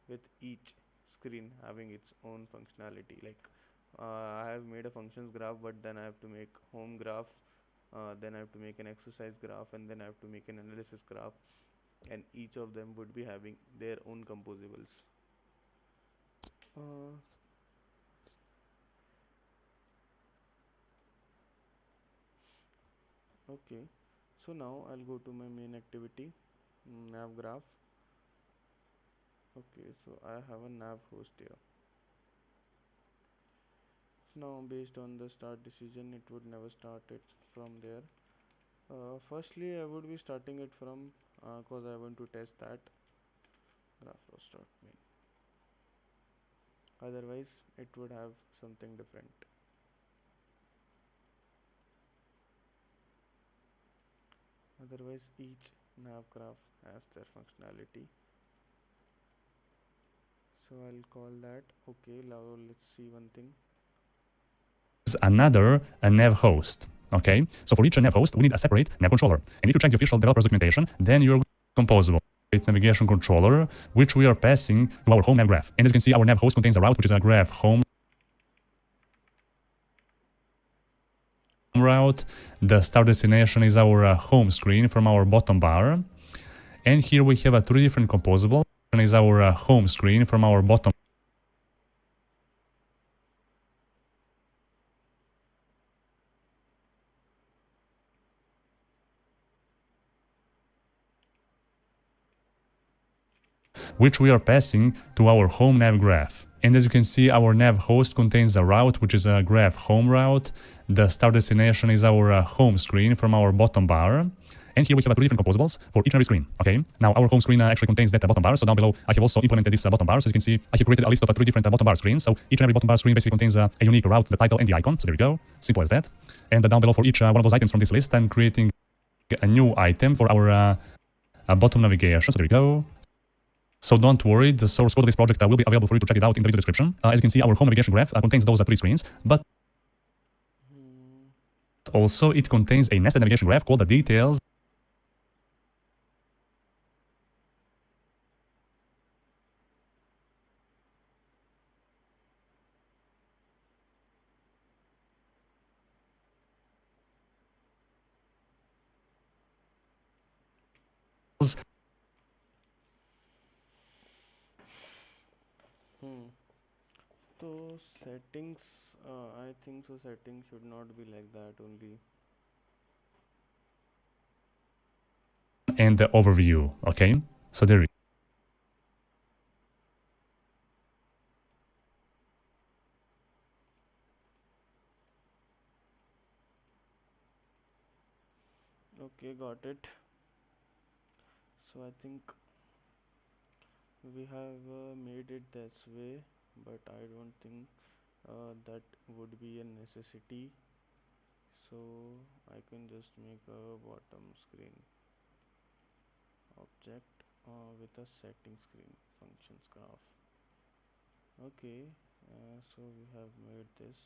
with each screen having its own functionality. Like I have made a functions graph, but then I have to make home graph, then I have to make an exercise graph, and then I have to make an analysis graph, and each of them would be having their own composables. uh, okay, so now I'll go to my main activity, nav graph. Okay, so I have a nav host here. So now based on the start decision, it would never start it from there. Firstly, I would be starting it from, cause I want to test that graph was start main. Otherwise, it would have something different. Otherwise, each nav graph has their functionality. So I'll call that. Okay, now let's see one thing. Another nav host. Okay, so for each nav host, we need a separate nav controller. And if you check the official developer's documentation, then you're composable navigation controller, which we are passing to our home nav graph. And as you can see, our nav host contains a route, which is a graph home route. The start destination is our home screen from our bottom bar. And here we have three different composable. One is our home screen from our bottom which we are passing to our home nav graph. And as you can see, our nav host contains a route, which is a graph home route. The start destination is our home screen from our bottom bar. And here we have two different composables for each and every screen. Okay, now our home screen actually contains that bottom bar. So down below, I have also implemented this bottom bar. So as you can see, I have created a list of three different bottom bar screens. So each and every bottom bar screen basically contains a unique route, the title, and the icon. So there we go. Simple as that. And down below, for each one of those items from this list, I'm creating a new item for our bottom navigation. So there we go. So don't worry, the source code of this project will be available for you to check it out in the video description. As you can see, our home navigation graph contains those three screens, but also it contains a nested navigation graph called the details. Hmm. So settings, I think so. Settings should not be like that only. And the overview. Okay, so there we Okay, got it. So I think we have made it this way, but I don't think that would be a necessity. So I can just make a bottom screen object with a setting screen functions graph. Okay, so we have made this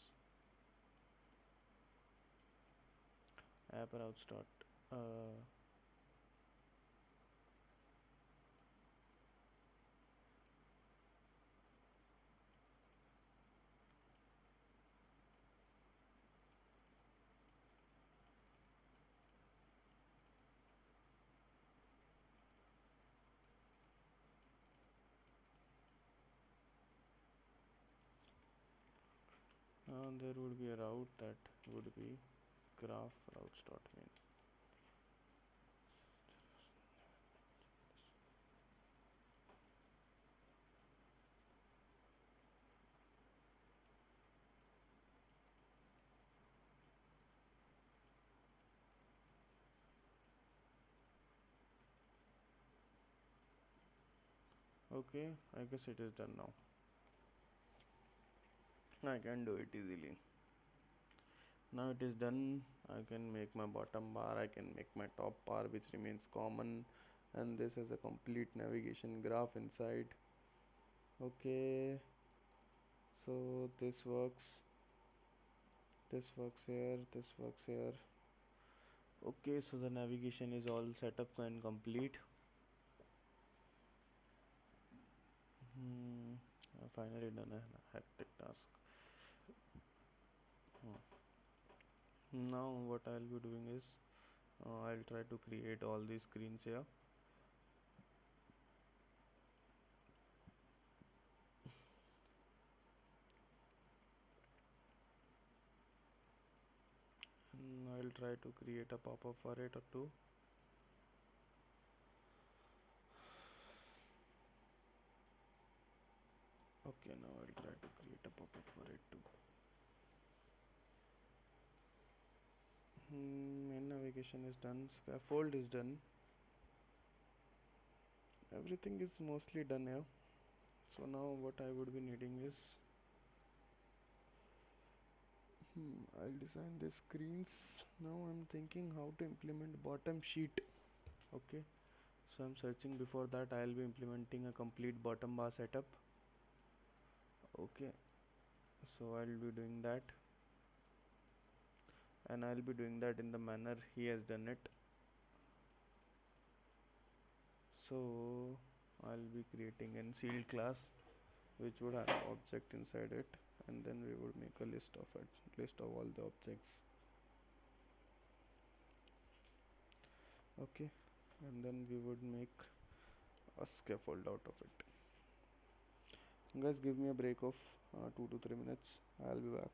app routes dot there would be a route that would be graph routes dot main. Okay, I guess it is done now. I can do it easily. Now it is done. I can make my bottom bar, I can make my top bar, which remains common, and this is a complete navigation graph inside. Okay, so this works here, this works here. Okay, so the navigation is all set up and complete. I finally done a hectic task. Now what I'll be doing is I'll try to create all these screens here. I'll try to create a pop-up for it or two. Okay, now I'll try to create a pop-up for it too. Main navigation is done, scaffold is done, everything is mostly done here. So now what I would be needing is I'll design the screens. Now I'm thinking how to implement bottom sheet. Okay, so I'm searching. Before that I'll be implementing a complete bottom bar setup. Okay, so I'll be doing that, and I'll be doing that in the manner he has done it. So I'll be creating an sealed class which would have an object inside it, and then we would make a list of all the objects. Okay, and then we would make a scaffold out of it. Guys, give me a break of 2 to 3 minutes. I'll be back.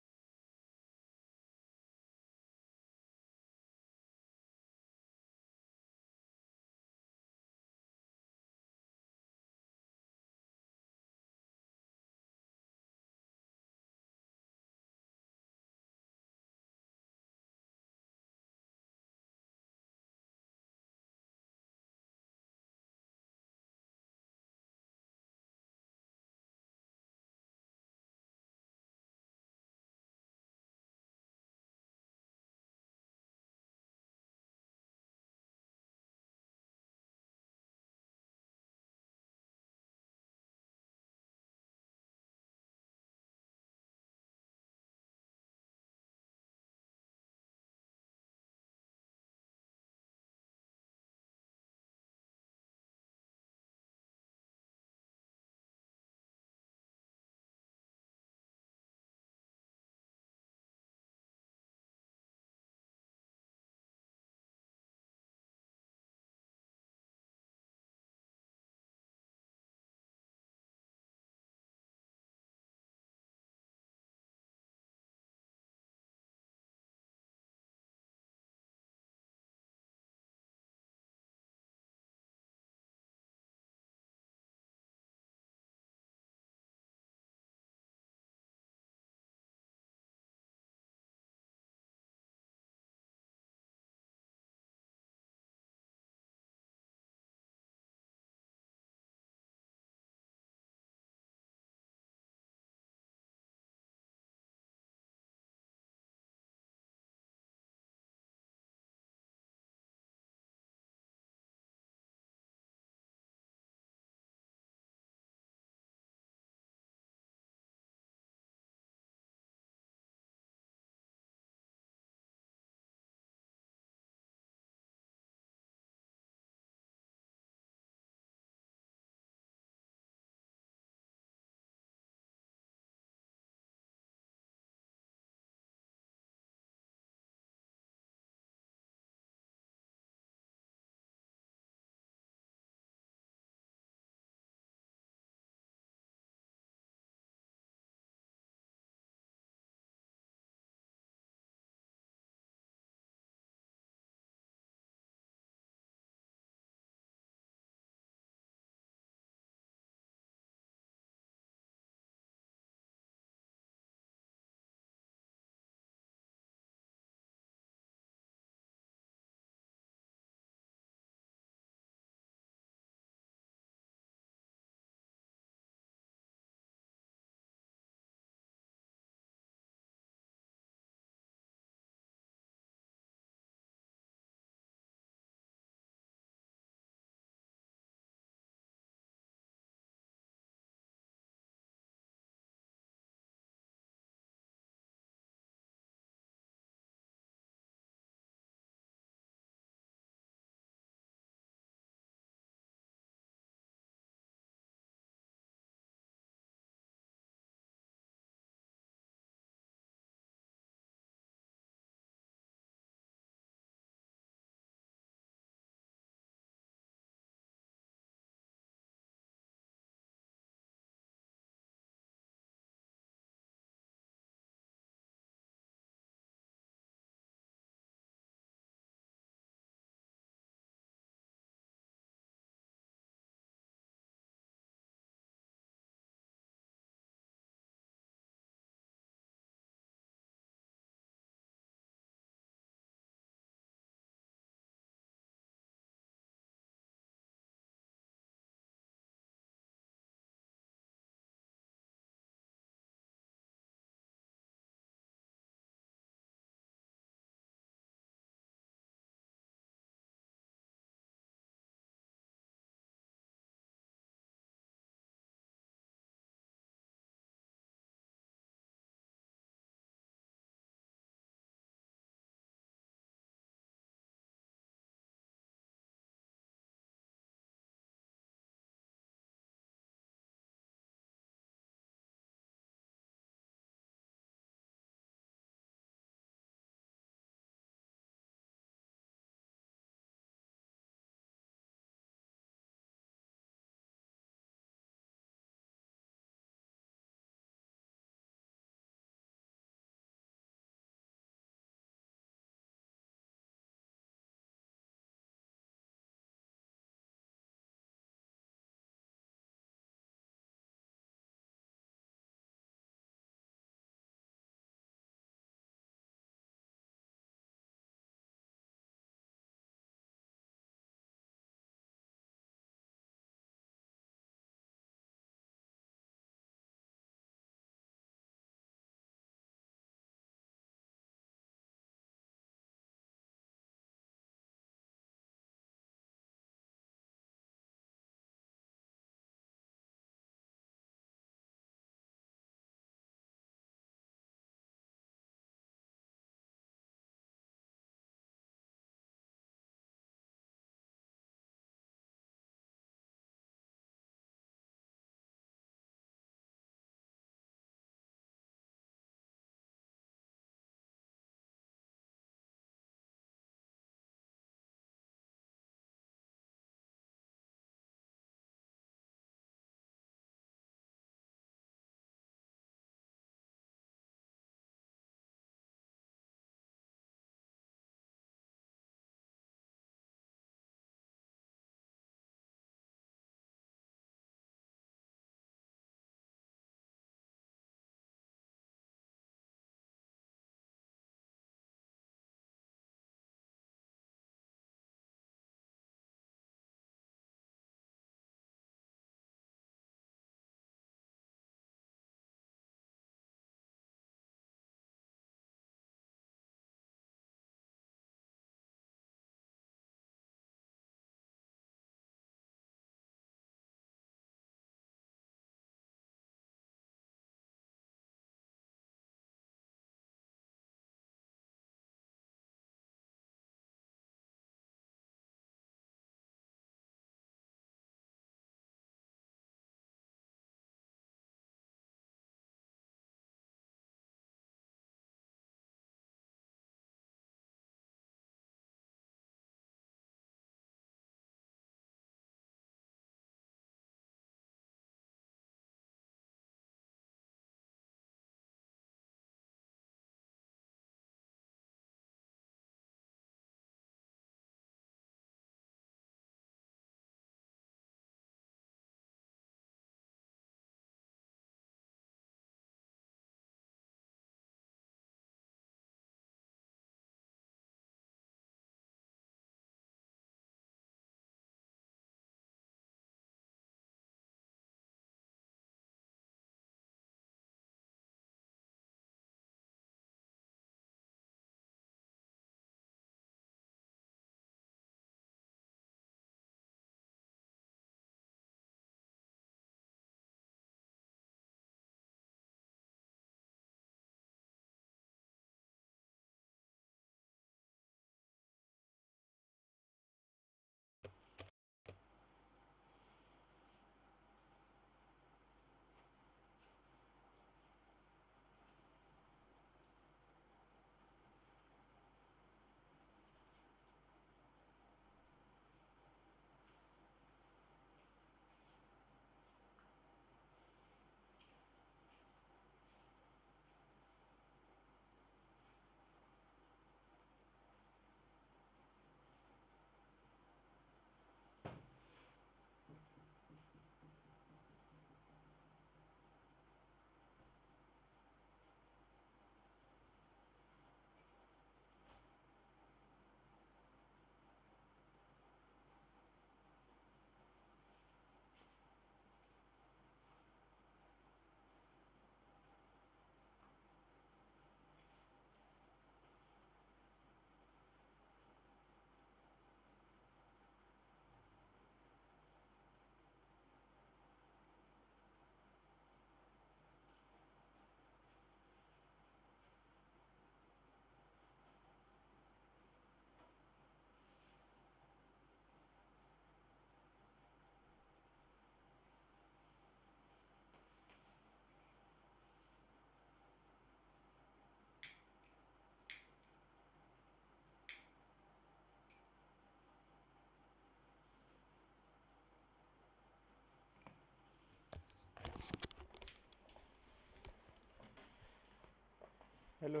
Hello,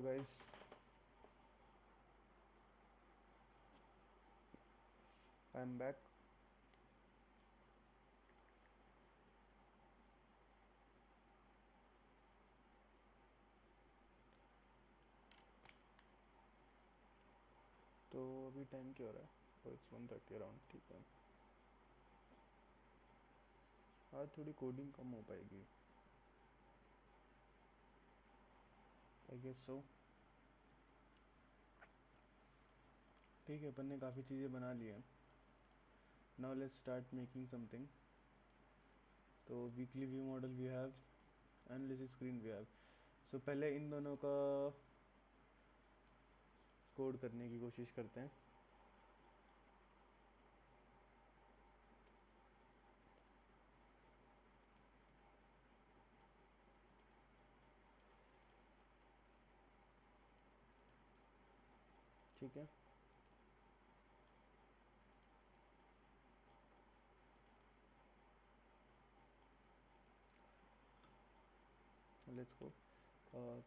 guys. I'm back. तो अभी time क्या हो रहा है? तो it's 1:30 around, ठीक है। आज थोड़ी कोडिंग कम हो पाएगी, आई गेस सो। ठीक है, अपन ने काफ़ी चीज़ें बना ली हैं। Now let's start making something. तो weekly view model we have, analysis screen we have. So पहले इन दोनों का कोड करने की कोशिश करते हैं। ठीक है, लेट्स गो।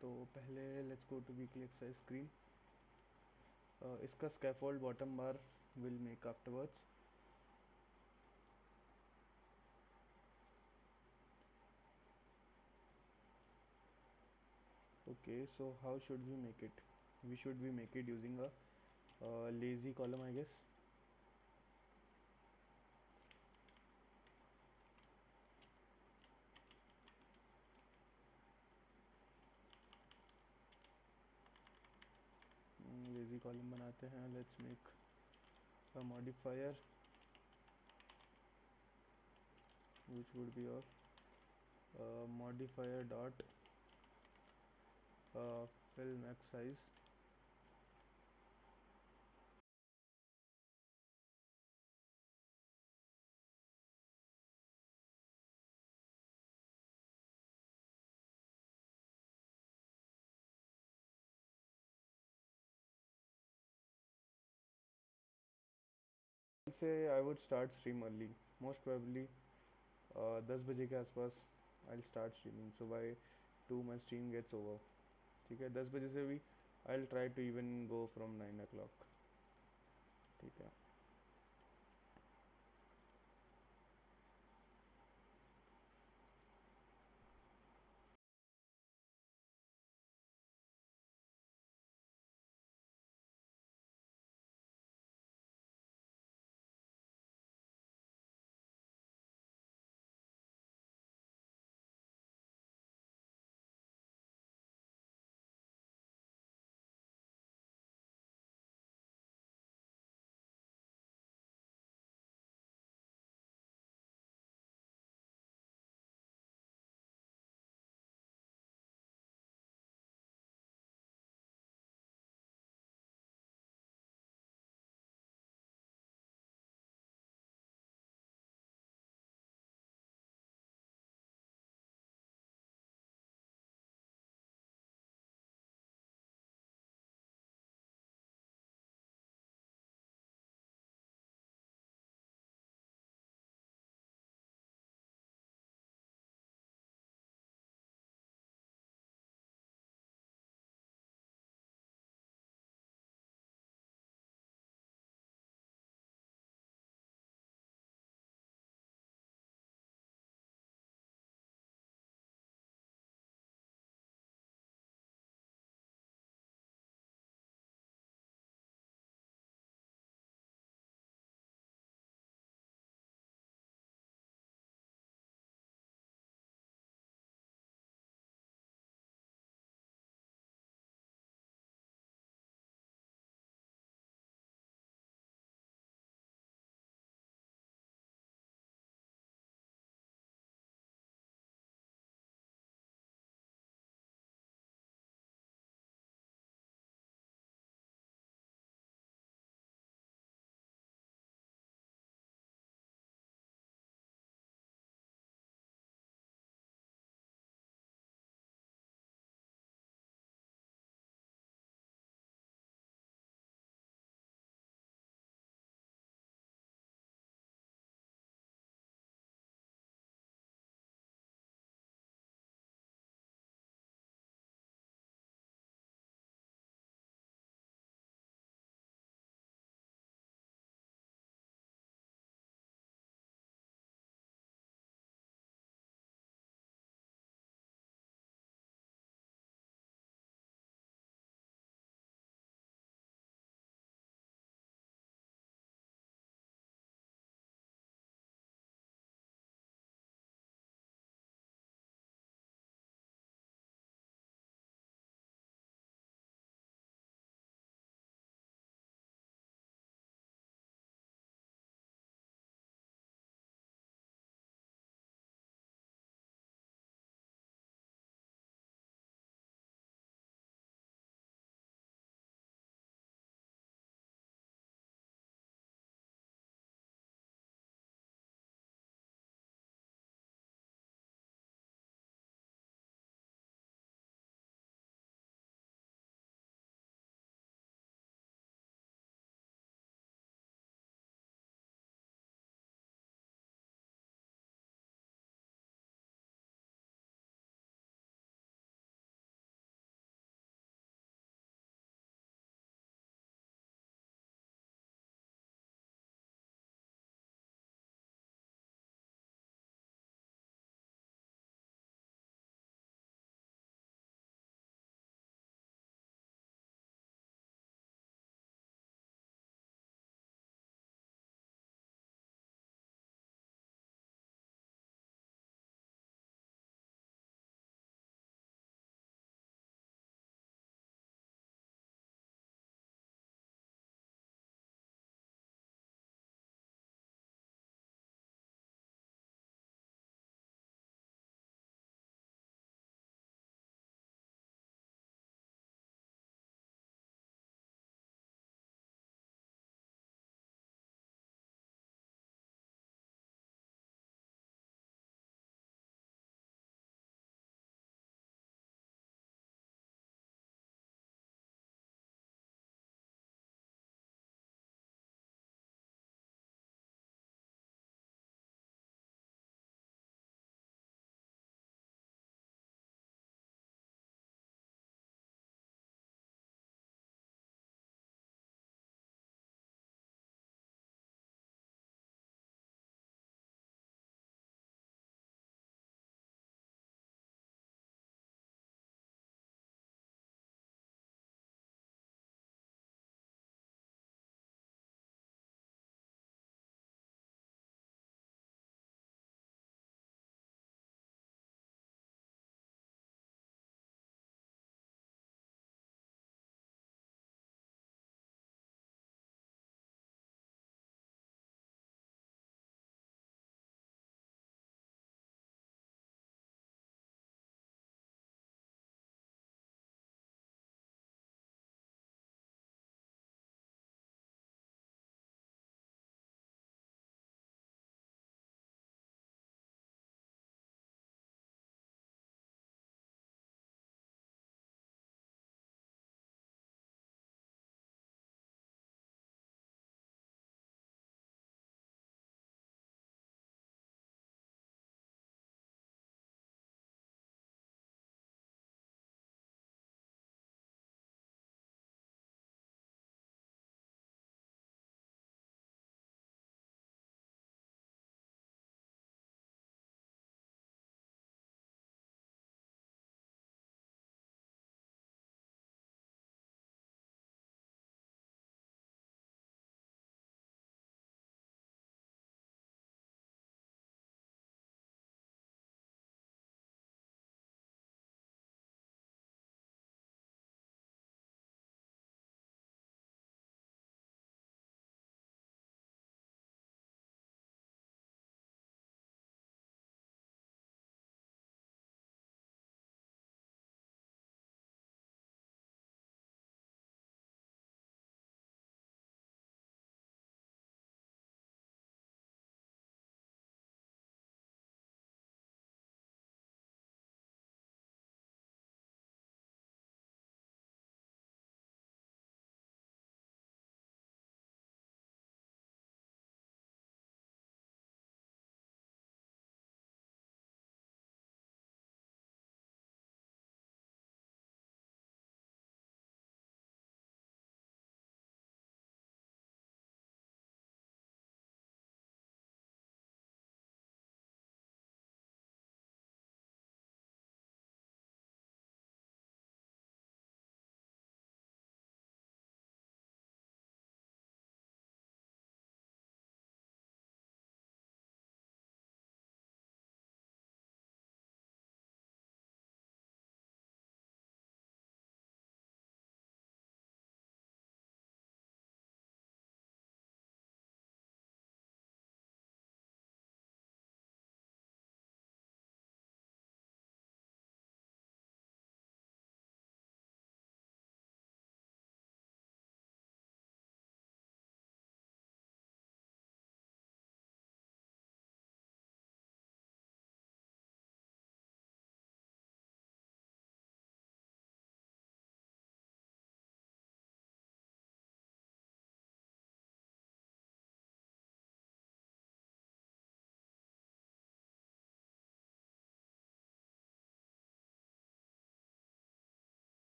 तो पहले let's go to weekly exercise screen. इसका scaffold bottom bar will make afterwards. Okay, so how should we make it? We should be make it using a lazy column, I guess. Lazy column बनाते हैं. Let's make a modifier which would be of modifier dot fill max size. Say I would start stream early. Most probably 10 बजे के आसपास I'll start streaming. So by 2 my stream gets over. ठीक है, 10 बजे से भी I'll try to even go from 9 o'clock. ठीक है.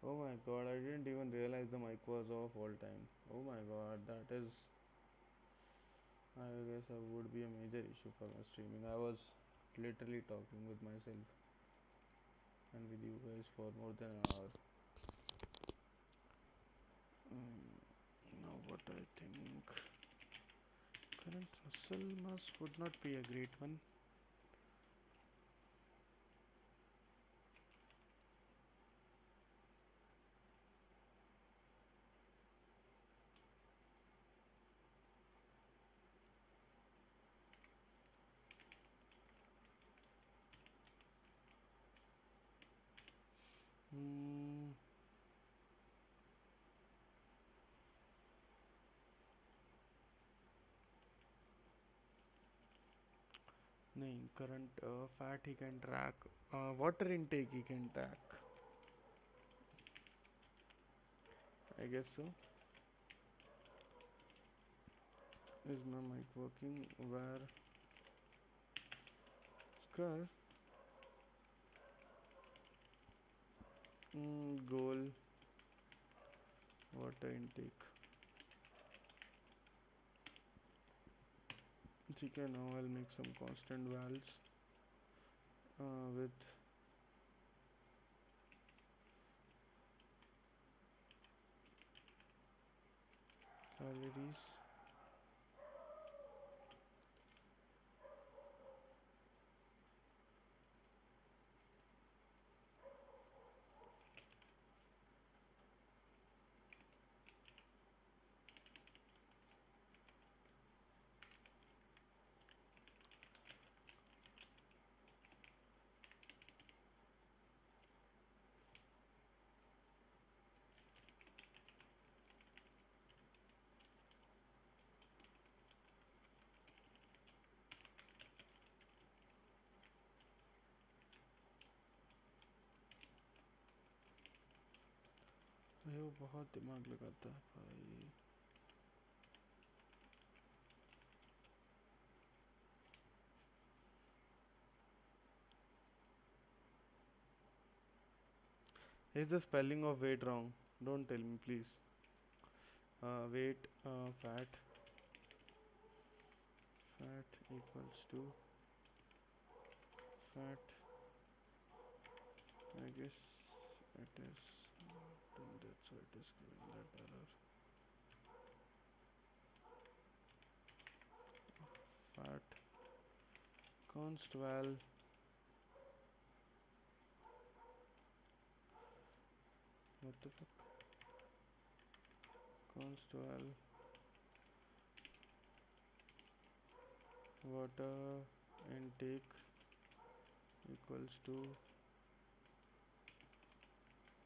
Oh my god, I didn't even realize the mic was off all time. Oh my god, that is, I guess that would be a major issue for my streaming. I was literally talking with myself and with you guys for more than an hour. Now what I think, current muscle mass would not be a great one. Hmm. नहीं, current fat he can track, water intake he can track, I guess so. Is my mic working? Where? Car. Goal. Water intake. Okay, now I'll make some constant valves with calories. ये वो बहुत दिमाग लगाता है भाई. Is the spelling of weight wrong? Don't tell me, please. Weight, fat equals to fat. I guess it is. That's why it is giving that error. Fat const val. What the fuck? Const val water intake equals to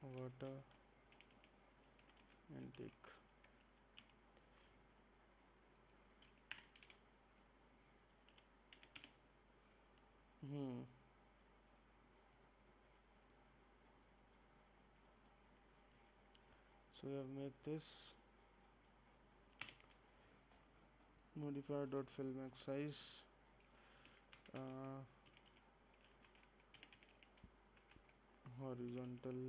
water intake. So we have made this modifier dot fill max size, horizontal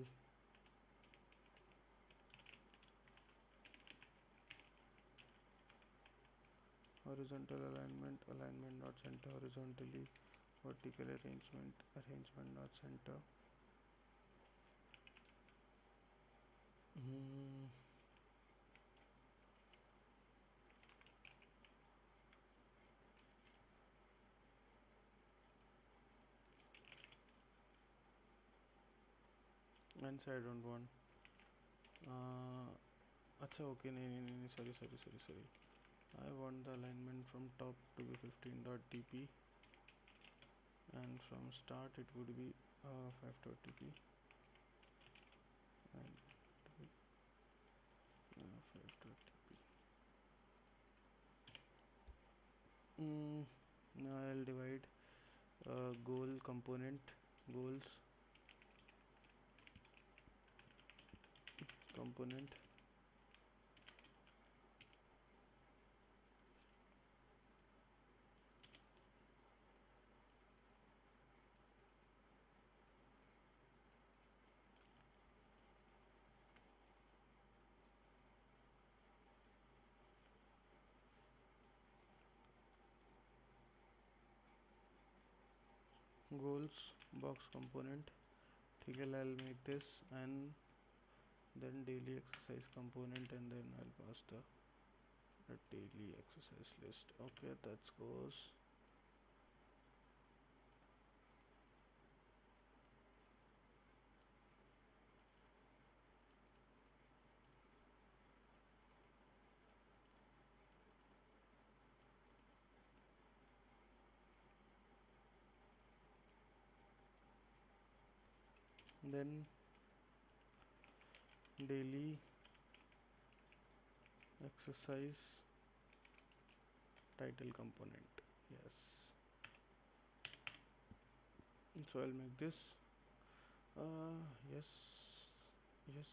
alignment not center, horizontally vertical arrangement not center. And I don't want. अच्छा okay, नहीं, sorry. I want the alignment from top to be 15.dp and from start it would be 5.dp and 5.dp. Now I'll divide goal component goals component goals box component. ठीक है, I'll make this and then daily exercise component, and then I'll pass the daily exercise list. Okay, that goes. Then daily exercise title component. Yes, so I'll make this. Yes, yes, yes.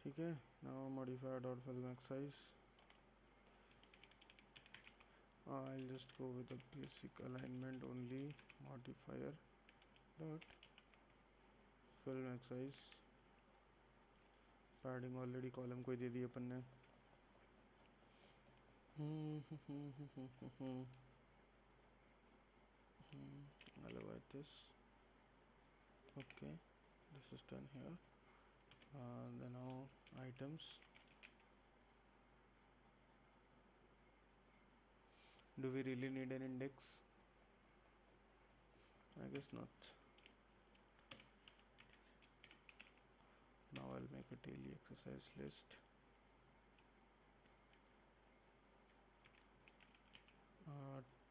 ठीक है, now modifier dot fill max size. I'll just go with the basic alignment only. Modifier dot fill max size. padding already column को ही दे दी अपन ने. I'll avoid this. Okay, this is done here. Then now items. Do we really need an index? I guess not. Now I'll make a daily exercise list.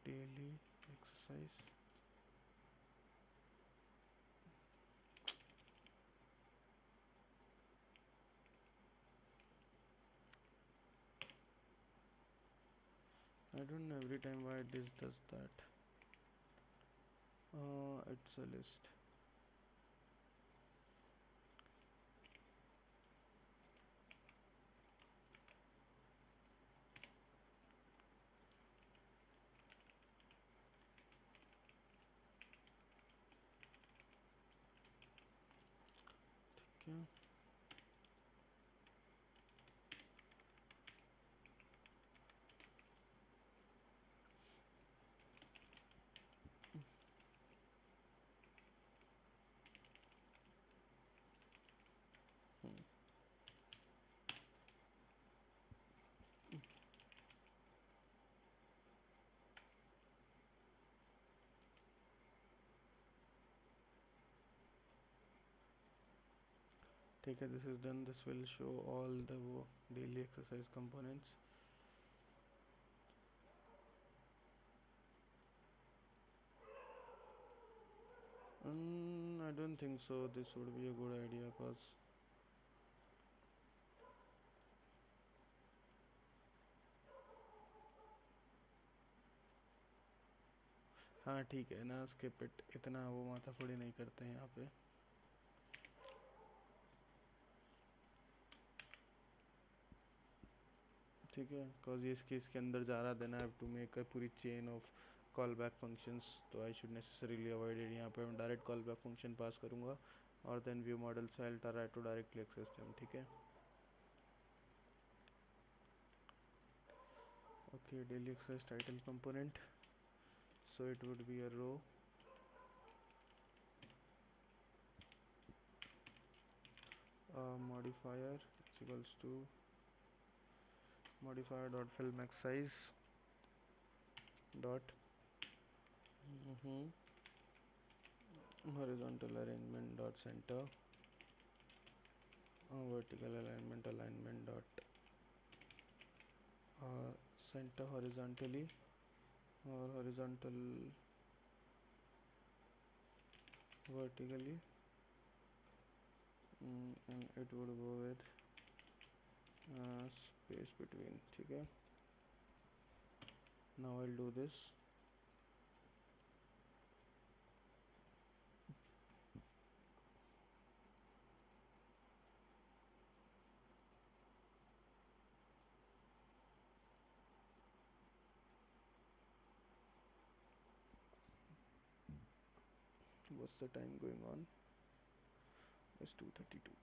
Daily exercise. I don't know every time why this does that. It's a list. Okay. ठीक है, this is done. This will show all the daily exercise components. I don't think so. This would be a good idea cause हाँ ठीक है ना, skip it. इतना वो माथाफोड़ी नहीं करते हैं यहाँ पे. ठीक है, cause ये इसके अंदर जा रहा, then I have to make a पूरी chain of callback functions, तो I should necessarily avoid it. यहाँ पे मैं direct callback function pass करूँगा और then view models I'll try to directly access them. ठीक है. Okay, daily exercise title component. So it would be a row. Modifier is equals to modifier dot fill max size dot horizontal arrangement dot center, vertical alignment dot center horizontally or horizontal vertically, and it would go with space between. ठीक है, now I'll do this. What's the time going on? It's 2:32.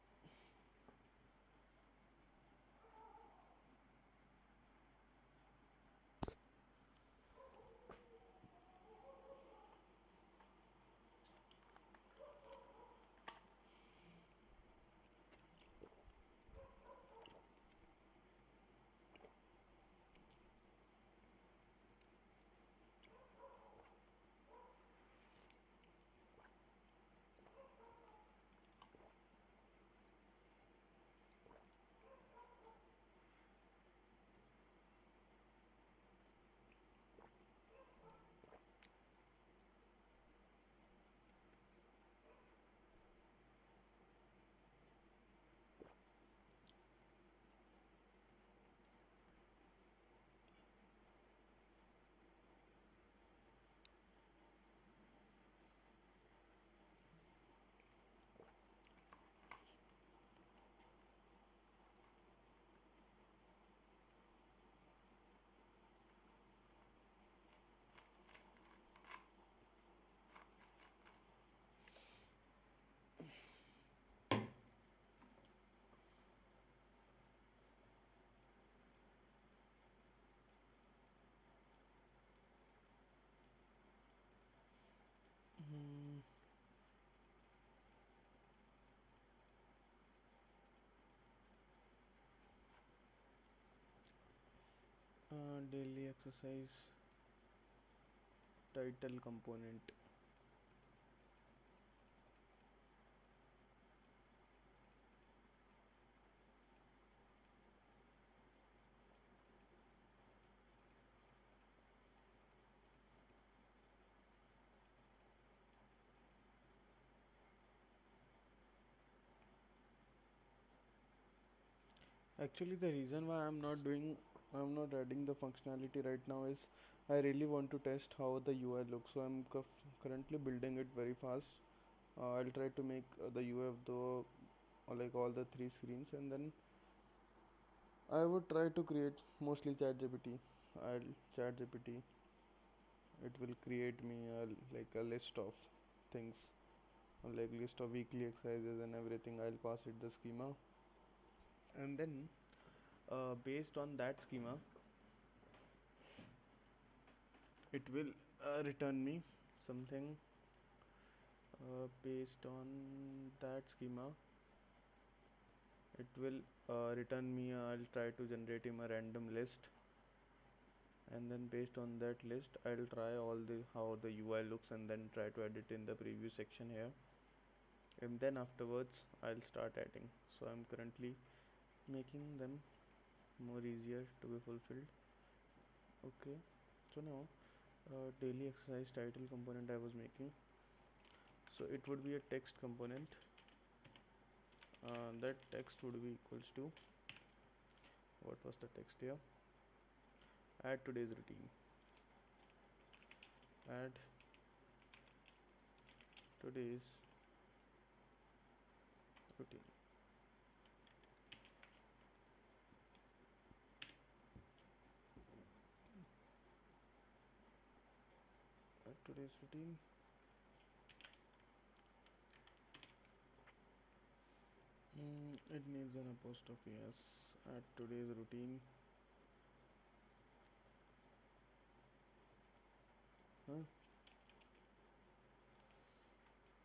Daily exercise title component. Actually, the reason why I'm not adding the functionality right now is I really want to test how the UI looks. So I'm currently building it very fast. I'll try to make the UI of the like all the three screens, and then I would try to create mostly ChatGPT. I'll ChatGPT. It will create me like a list of things, like list of weekly exercises and everything. I'll pass it the schema, and then based on that schema, it will return me something. Based on that schema, it will return me. I'll try to generate him a random list, and then based on that list, I'll try all the how the UI looks, and then try to edit in the preview section here, and then afterwards I'll start adding. So I'm currently making them more easier to be fulfilled. Okay, so now daily exercise title component I was making, so it would be a text component. That text would be equals to, what was the text here? Add today's routine. Add today's routine. Add today's routine. It needs an apostrophe. Yes. Add today's routine. Huh?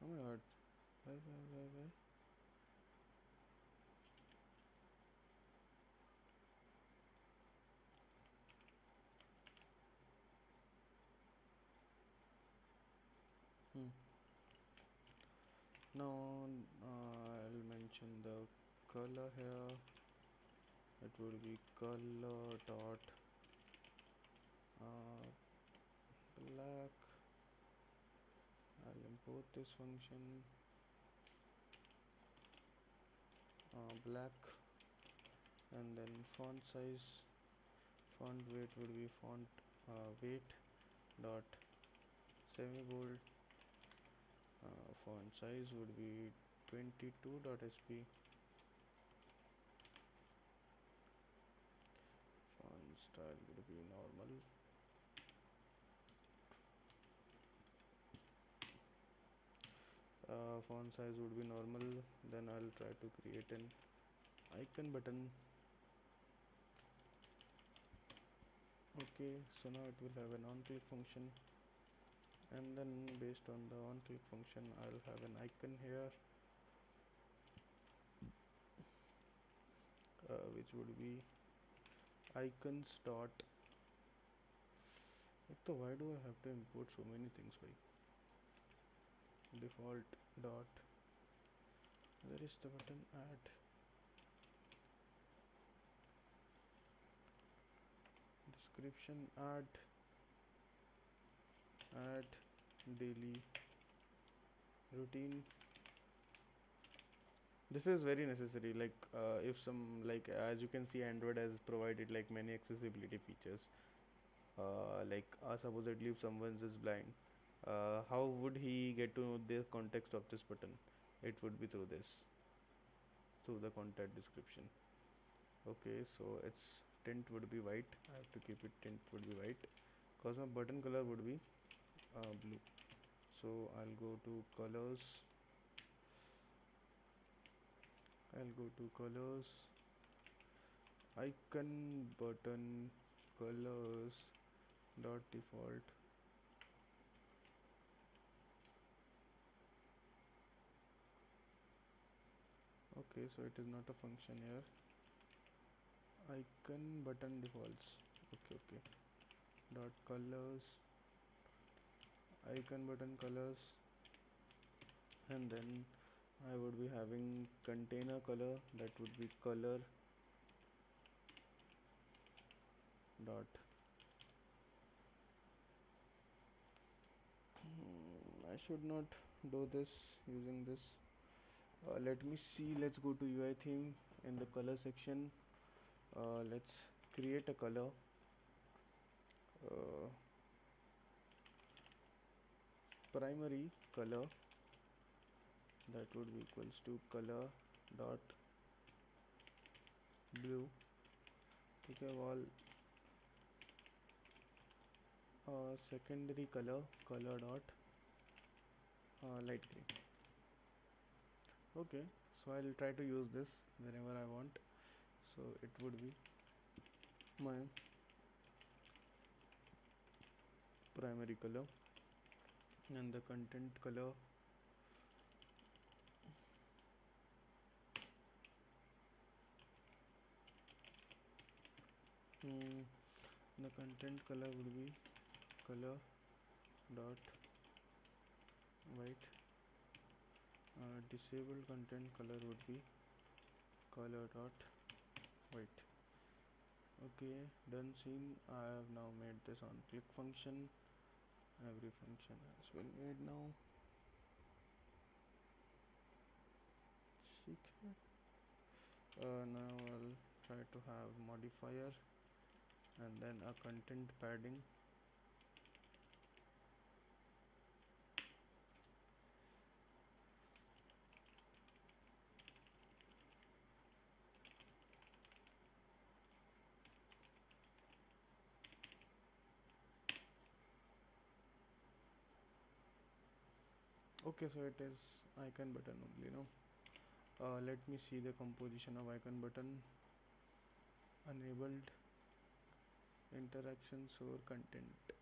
Oh my god. Why? Hmm. Now I'll mention the color here. It will be color dot uh, black. I'll import this function, black, and then font size, font weight would be font weight dot semi bold. Font size would be 22.sp. Font style would be normal. Font size would be normal. Then I'll try to create an icon button. Okay, so now it will have an on click function, and then based on the on click function I'll have an icon here, which would be icons dot. So why do I have to import so many things? Why? Default dot, where is the button? Add description, add daily routine. This is very necessary, like if some, like as you can see, Android has provided like many accessibility features, like supposedly if someone is blind, how would he get to know the context of this button? It would be through this, through the contact description. Okay, so its tint would be white. I have to keep it tint would be white because my button color would be blue. So I'll go to colors, icon button colors dot default. Okay, so it is not a function here. Icon button defaults. Okay. Dot colors, icon button colors, and then I would be having container color, that would be color dot. I should not do this using this. Let me see. Let's go to UI theme in the color section. Let's create a color. Uh, Primary color, that would be equals to color dot blue. Okay, wall. Secondary color, color dot light green. Okay, so I'll try to use this whenever I want. So it would be my primary color, and the content color the content color would be color dot white. Disabled content color would be color dot white. Okay, done seen. I have now made this on click function. Every function has been made now. Secret. Now I'll try to have modifier and then a content padding. Okay, so it is icon button only now. Let me see the composition of icon button. Enabled, interactions or content.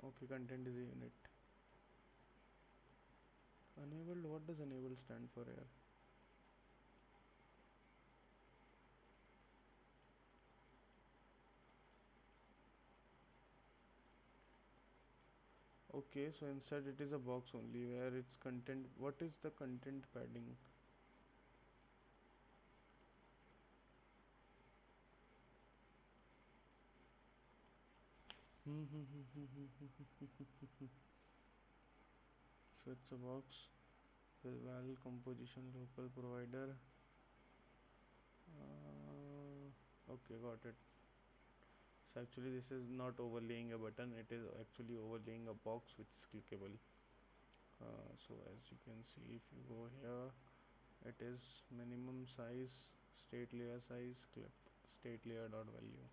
Okay, content is a unit. Enabled, what does enable stand for here? Okay, so inside it is a box only where it's content. What is the content padding? So it's a box with val composition local provider. Okay, got it. So actually this is not overlaying a button, it is actually overlaying a box which is clickable. So as you can see, if you go here, it is minimum size, state layer size, clip state layer dot value.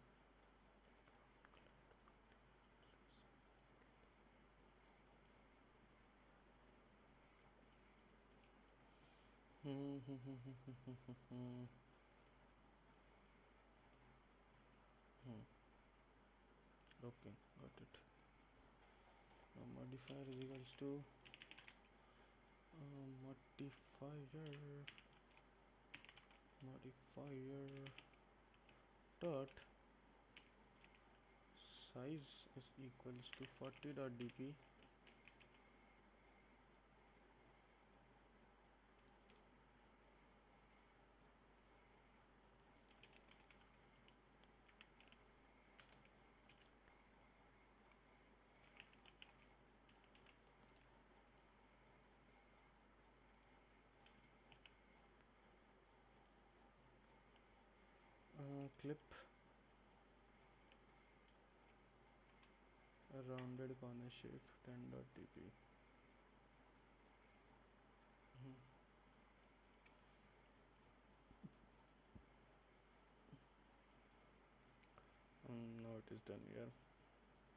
Okay, got it. Modifier is equals to modifier dot size is equals to 40 dot dp. Clip a rounded corner shape 10 dot dp. Now it is done here.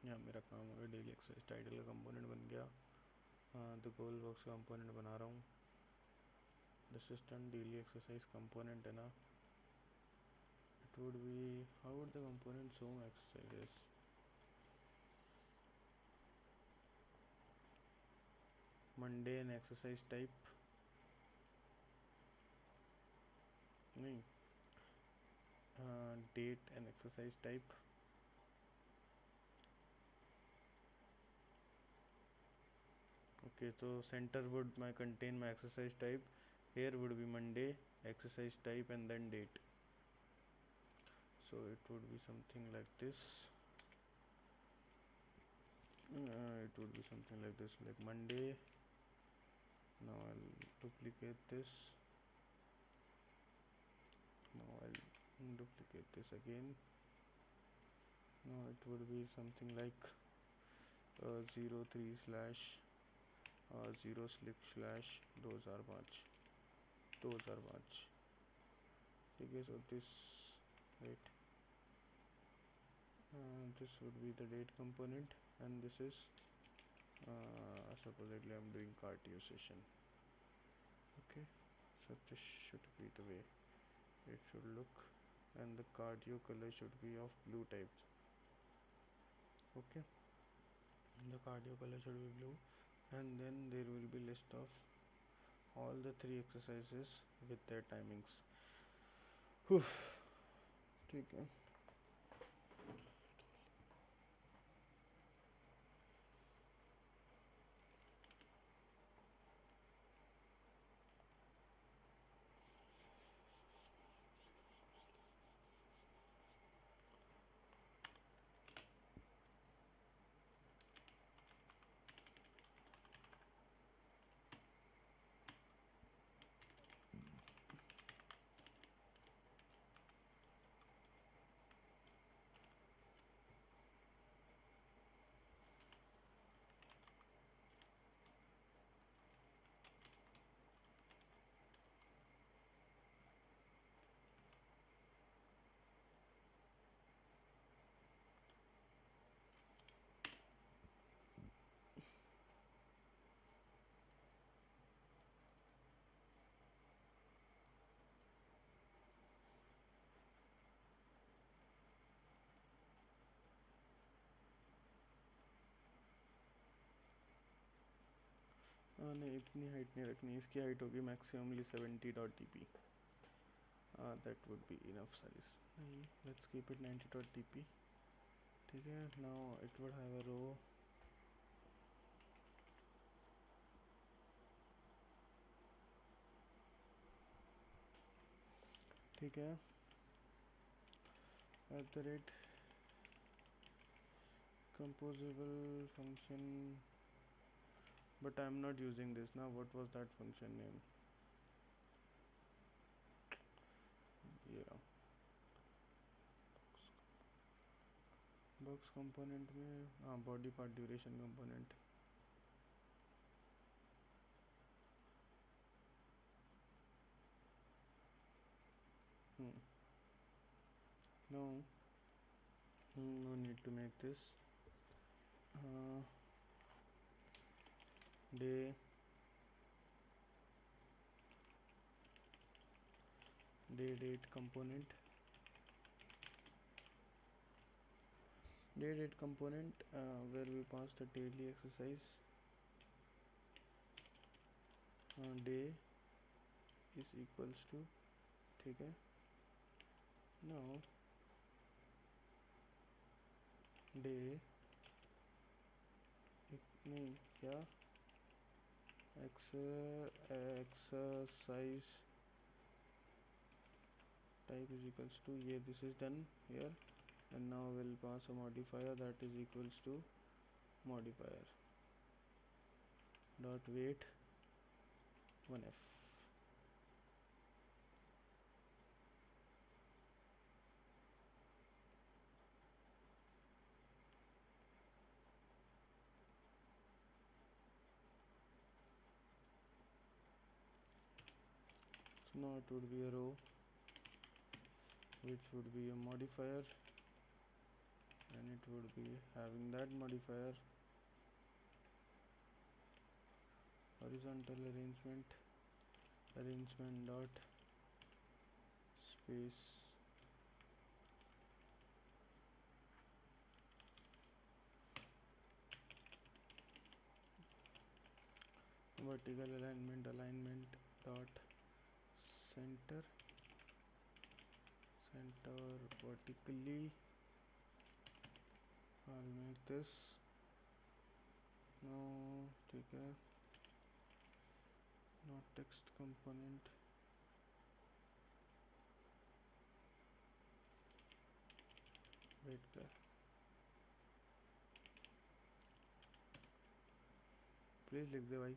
यहाँ मेरा काम हो गया, daily exercise title का component बन गया। तो गोल box का कंपोनेंट बना रहा हूँ। असिस्टेंट डेली एक्सरसाइज कंपोनेंट है ना, it would be, how would the component show exercises? Monday and exercise type नहीं, date and exercise type. Okay, so center would contain my exercise type. Here would be Monday, exercise type, and then date. So it would be something like this. It would be something like this, like Monday. Now I'll duplicate this. Now I'll duplicate this again. Now it would be something like 03 slash 0 slip slash 2005. Okay, so this, wait, this would be the date component, and this is supposedly I'm doing cardio session. Okay, so this should be the way it should look, and the cardio color should be of blue type. Okay, the cardio color should be blue, and then there will be list of all the 3 exercises with their timings. ठीक है. नहीं, इतनी height नहीं रखनी, इसकी height होगी maximally 70.dp. That would be enough size. Let's keep it 90.dp. ठीक है. Now it would have a row. ठीक है. composable function, but I'm not using this now. What was that function name? Yeah, box component में हाँ body part duration component. No, no need to make this. Day date component. Day date component where we pass the daily exercise. Day is equals to, ठीक है. Now day नहीं क्या exercise type is equals to ये this is done here, and now we'll pass a modifier that is equals to modifier dot weight 1f. So now it would be a row which would be a modifier, and it would be having that modifier horizontal arrangement dot space vertical alignment dot center vertically. I'll make this no, ठीक है. Not text component. Wait कर, please लिख दे भाई.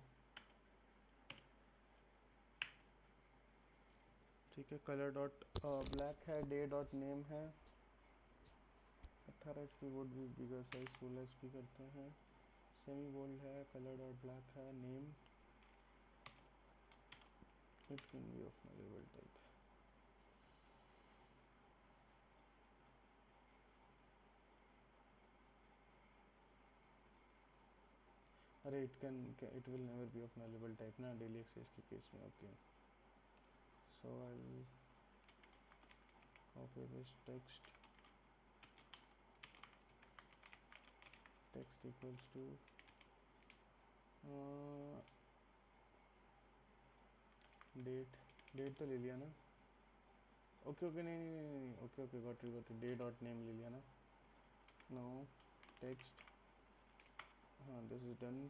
ठीक है. Colour dot black है. Day dot name है. 18 HP would भी बिगर साइज 16 HP करते हैं. सेमी बोल्ड है. कलर डॉट ब्लैक है. Name it can be of nullable type. अरे it will never be of nullable type ना daily access के केस में. Okay, so I'll copy this text equals to date तो ले लिया ना. ओके नहीं okay got it. Day dot name ले लिया ना. No text. हाँ दिस इज डन.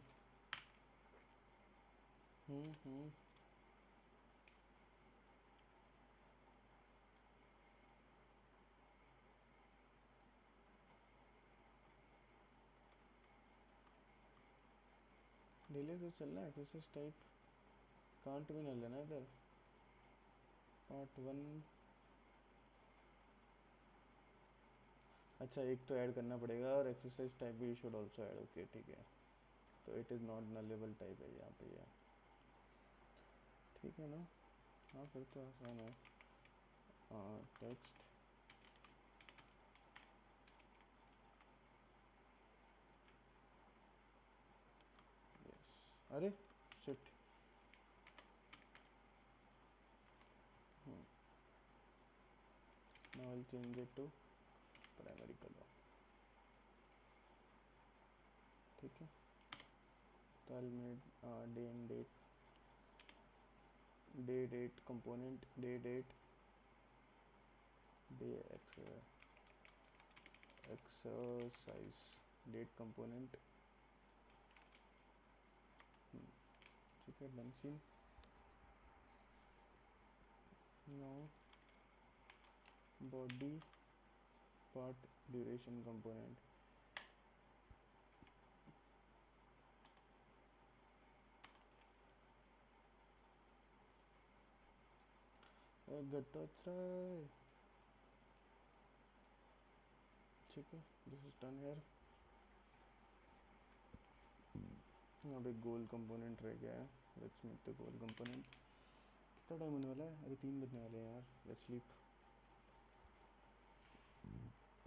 डिले से चल रहा है. एक्सेस टाइप कांट भी ना लेना इधर. पार्ट 1. अच्छा एक तो ऐड करना पड़ेगा, और एक्सरसाइज टाइप भी शुड आल्सो ऐड. ओके ठीक है. तो it is not nullable type है यहाँ पे. ये ठीक है ना. हाँ फिर तो आसान है. Text yes. अरे shit. now I'll change it to primary color. ठीक है. तो I'll make day and date component day date day exercise date component. ठीक है. Done scene. now body part duration component. गट्टोत्सव ठीक है. This is done here. अब एक गोल कंपोनेंट रह गया है. Let's make the goal component. कितना टाइम होने वाला है? अरे 3 बजने वाले हैं यार. Let's sleep.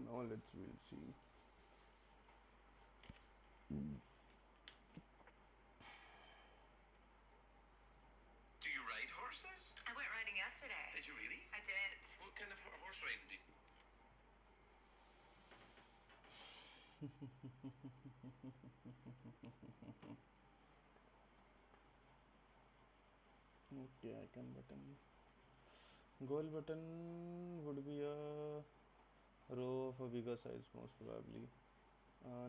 Now let's will see. Do you ride horses? I went riding yesterday. Did you really? I did. What kind of horse riding did Okay, icon button. Goal button would be a row of a bigger size most probably.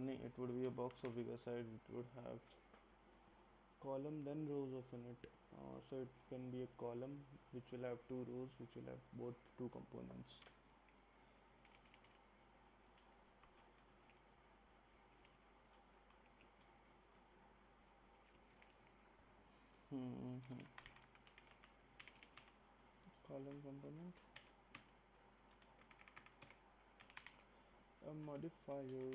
No, it would be a box of bigger size. It would have column then rows of in it. So it can be a column which will have 2 rows which will have both 2 components. Column component, a modifier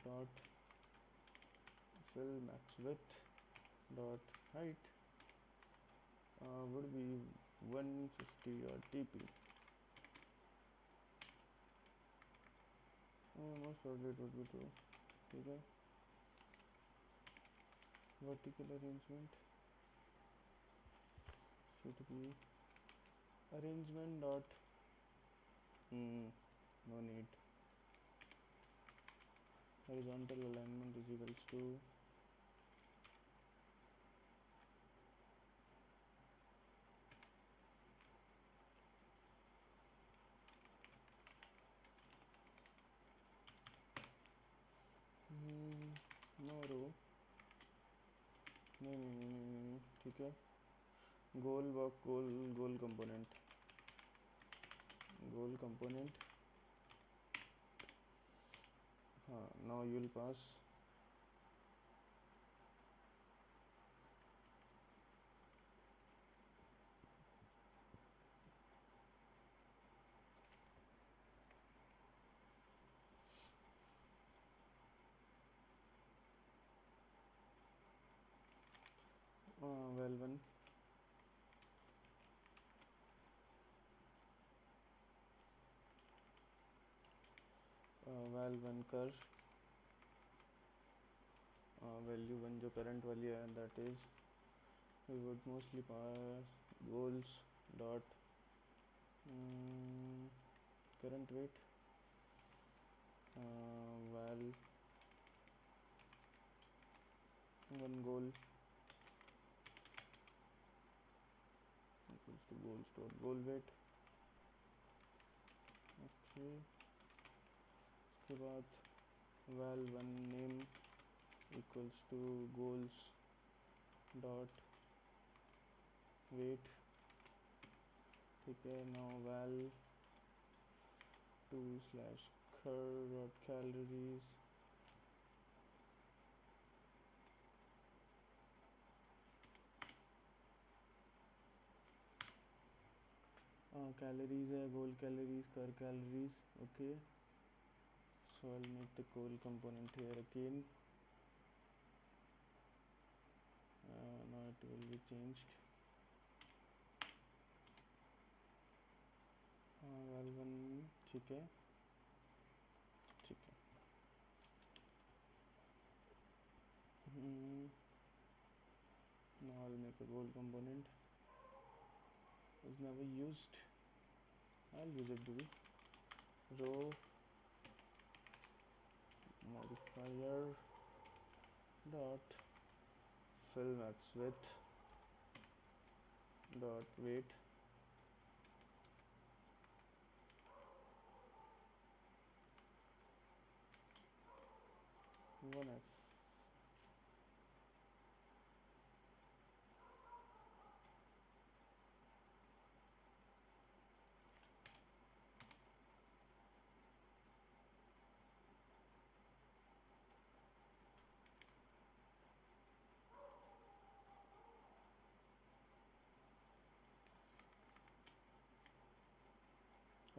dot fill max width dot height would be 150 TP. Most probably it would be true. Okay. Vertical arrangement should be arrangement dot no need. Horizontal alignment is equals to no row. नहीं ठीक है. goal component हाँ. now you'll pass val1 val1 कर value 1 जो current वाली है that is we would mostly pass goals dot current weight val 1 goal equals to goals dot goal weight. Okay. उसके बाद val1 name equals to goals dot weight. ठीक है. now val2 slash cur dot calories calories है goal calories cur calories. Okay. So I'll make the goal component here again. Now it will be changed. val1 ठीक है. Now I'll make a goal component. Is never used. I'll use it to be row modifier dot fill max width dot weight one f.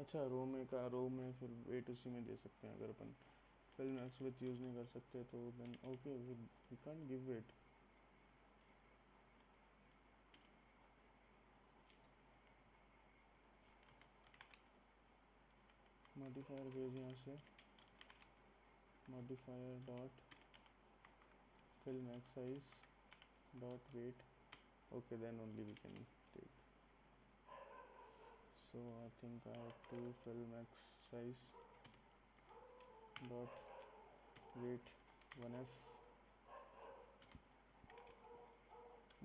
अच्छा, रो में फिर wait उसी में दे सकते हैं। अगर अपन फिल मैक्स विथ यूज़ नहीं कर सकते तो then okay, we can't give weight. Modifier भेज यहाँ से, modifier dot fill max size dot weight. Okay, then only we can take. So I think I have to fill max size dot weight 1f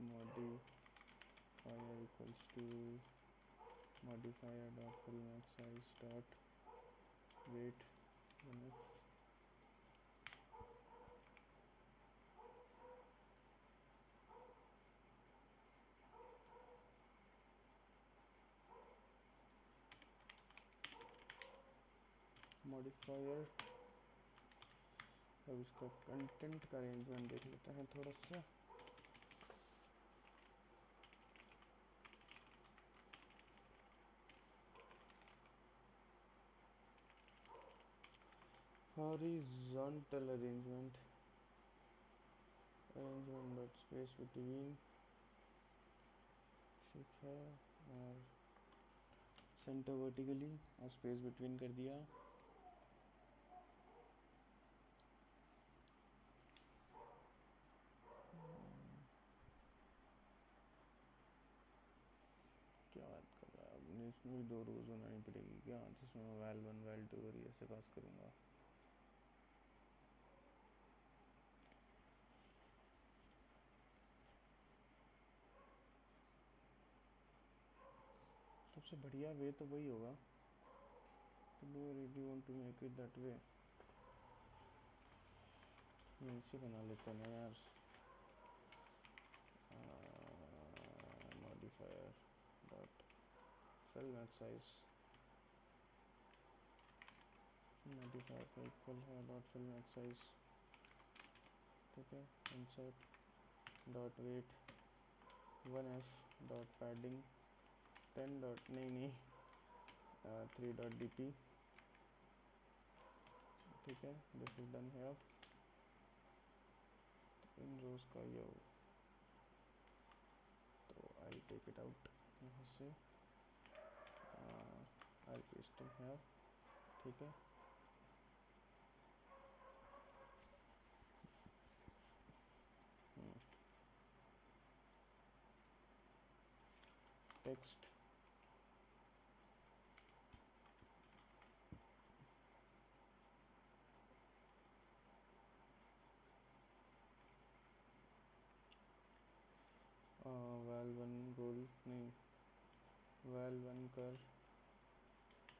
modifier equals to modifier dot fill max size dot weight 1f। Modifier, अब इसका content का arrangement देख लेते हैं थोड़ा सा। Horizontal arrangement, arrangement dot space between, ठीक है। और सेंटर वर्टिकली और स्पेस बिटवीन कर दिया। क्या बात कर रहा है, अब इसमें भी 2 रोज बनानी पड़ेगी क्या, जिसमें मैं वैल 1 वैल 2 और ऐसे पास करूँगा। सबसे बढ़िया वे तो वही होगा। तो do really want to make it that way, इसे बना लेते हैं ना यार। Modifier dot fill max size, modifier का इक्वल है डॉट फिल मैक्स साइज, ठीक है। Insert dot weight 1f dot padding 10 dot नहीं 3 डॉट dp, ठीक है। दिस इज डन है। अब इन रोज का ये हो, तो आई टेक इट आउट यहाँ से, आई पेस्ट इन है, ठीक है। टेक्स्ट वैल 1 गोल नहीं, वैल 1 कर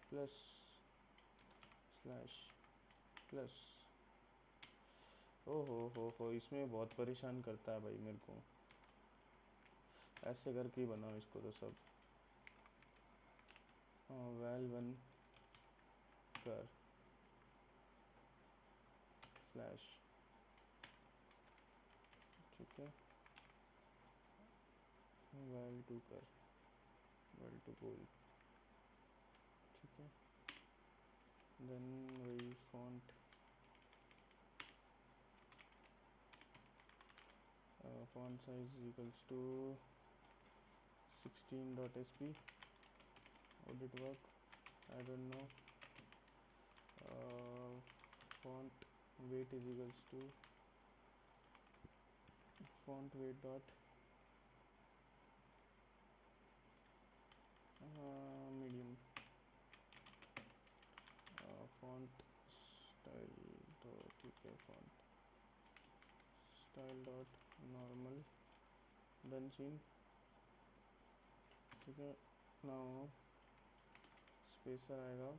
प्लस स्लैश प्लस। हो, इसमें बहुत परेशान करता है भाई मेरे को। ऐसे करके ही बनाओ इसको तो सब। वैल 1 कर स्लैश, ठीक है। वैल 2 कर, वैल 2 गोल, ठीक है। देन वही font, font size equals to 16.sp, would it work, I don't know। font weight is equals to font weight dot medium, font style तो ठीक है, font style dot normal, done scene, ठीक है। Now spacer आएगा,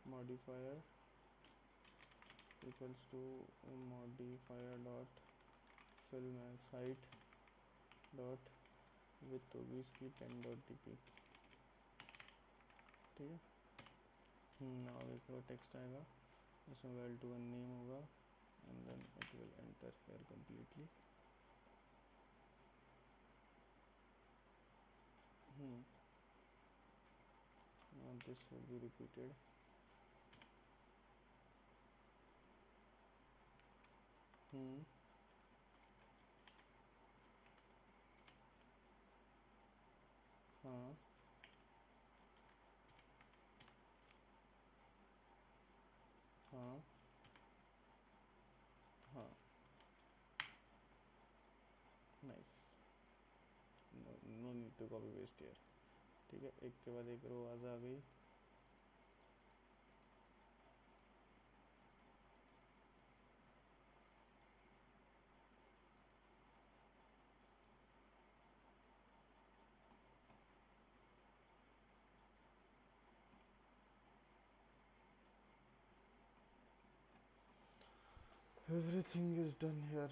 modifier equals to modifier dot fill max height dot width होगी इसकी 10 dot dp, ठीक है। नाउ एक और टेक्स्ट आएगा, इसमें वेल टू वन नेम होगा and then it will enter here completely. this will be repeated. Hmm. हाँ हाँ हाँ nice. No no need to copy paste here. ठीक है, एक के बाद एक रो आ गई. Everything is done here.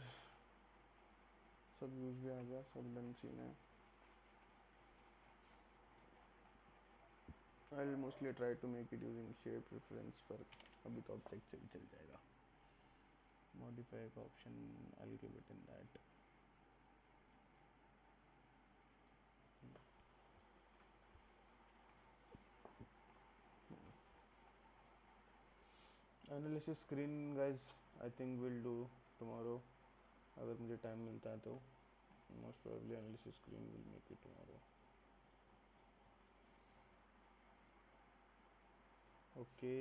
सब यूज भी आ गया, सब डन सीन है. I will mostly try to make it using shape preference, पर अभी तो ऑब्जेक्ट से भी चल जाएगा. मॉडिफाई का option I will give it in that. Analysis screen guys I think will do tomorrow, अगर मुझे टाइम मिलता है तो. Most probably analysis screen will make it tomorrow. Okay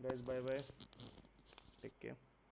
guys, bye bye, take care.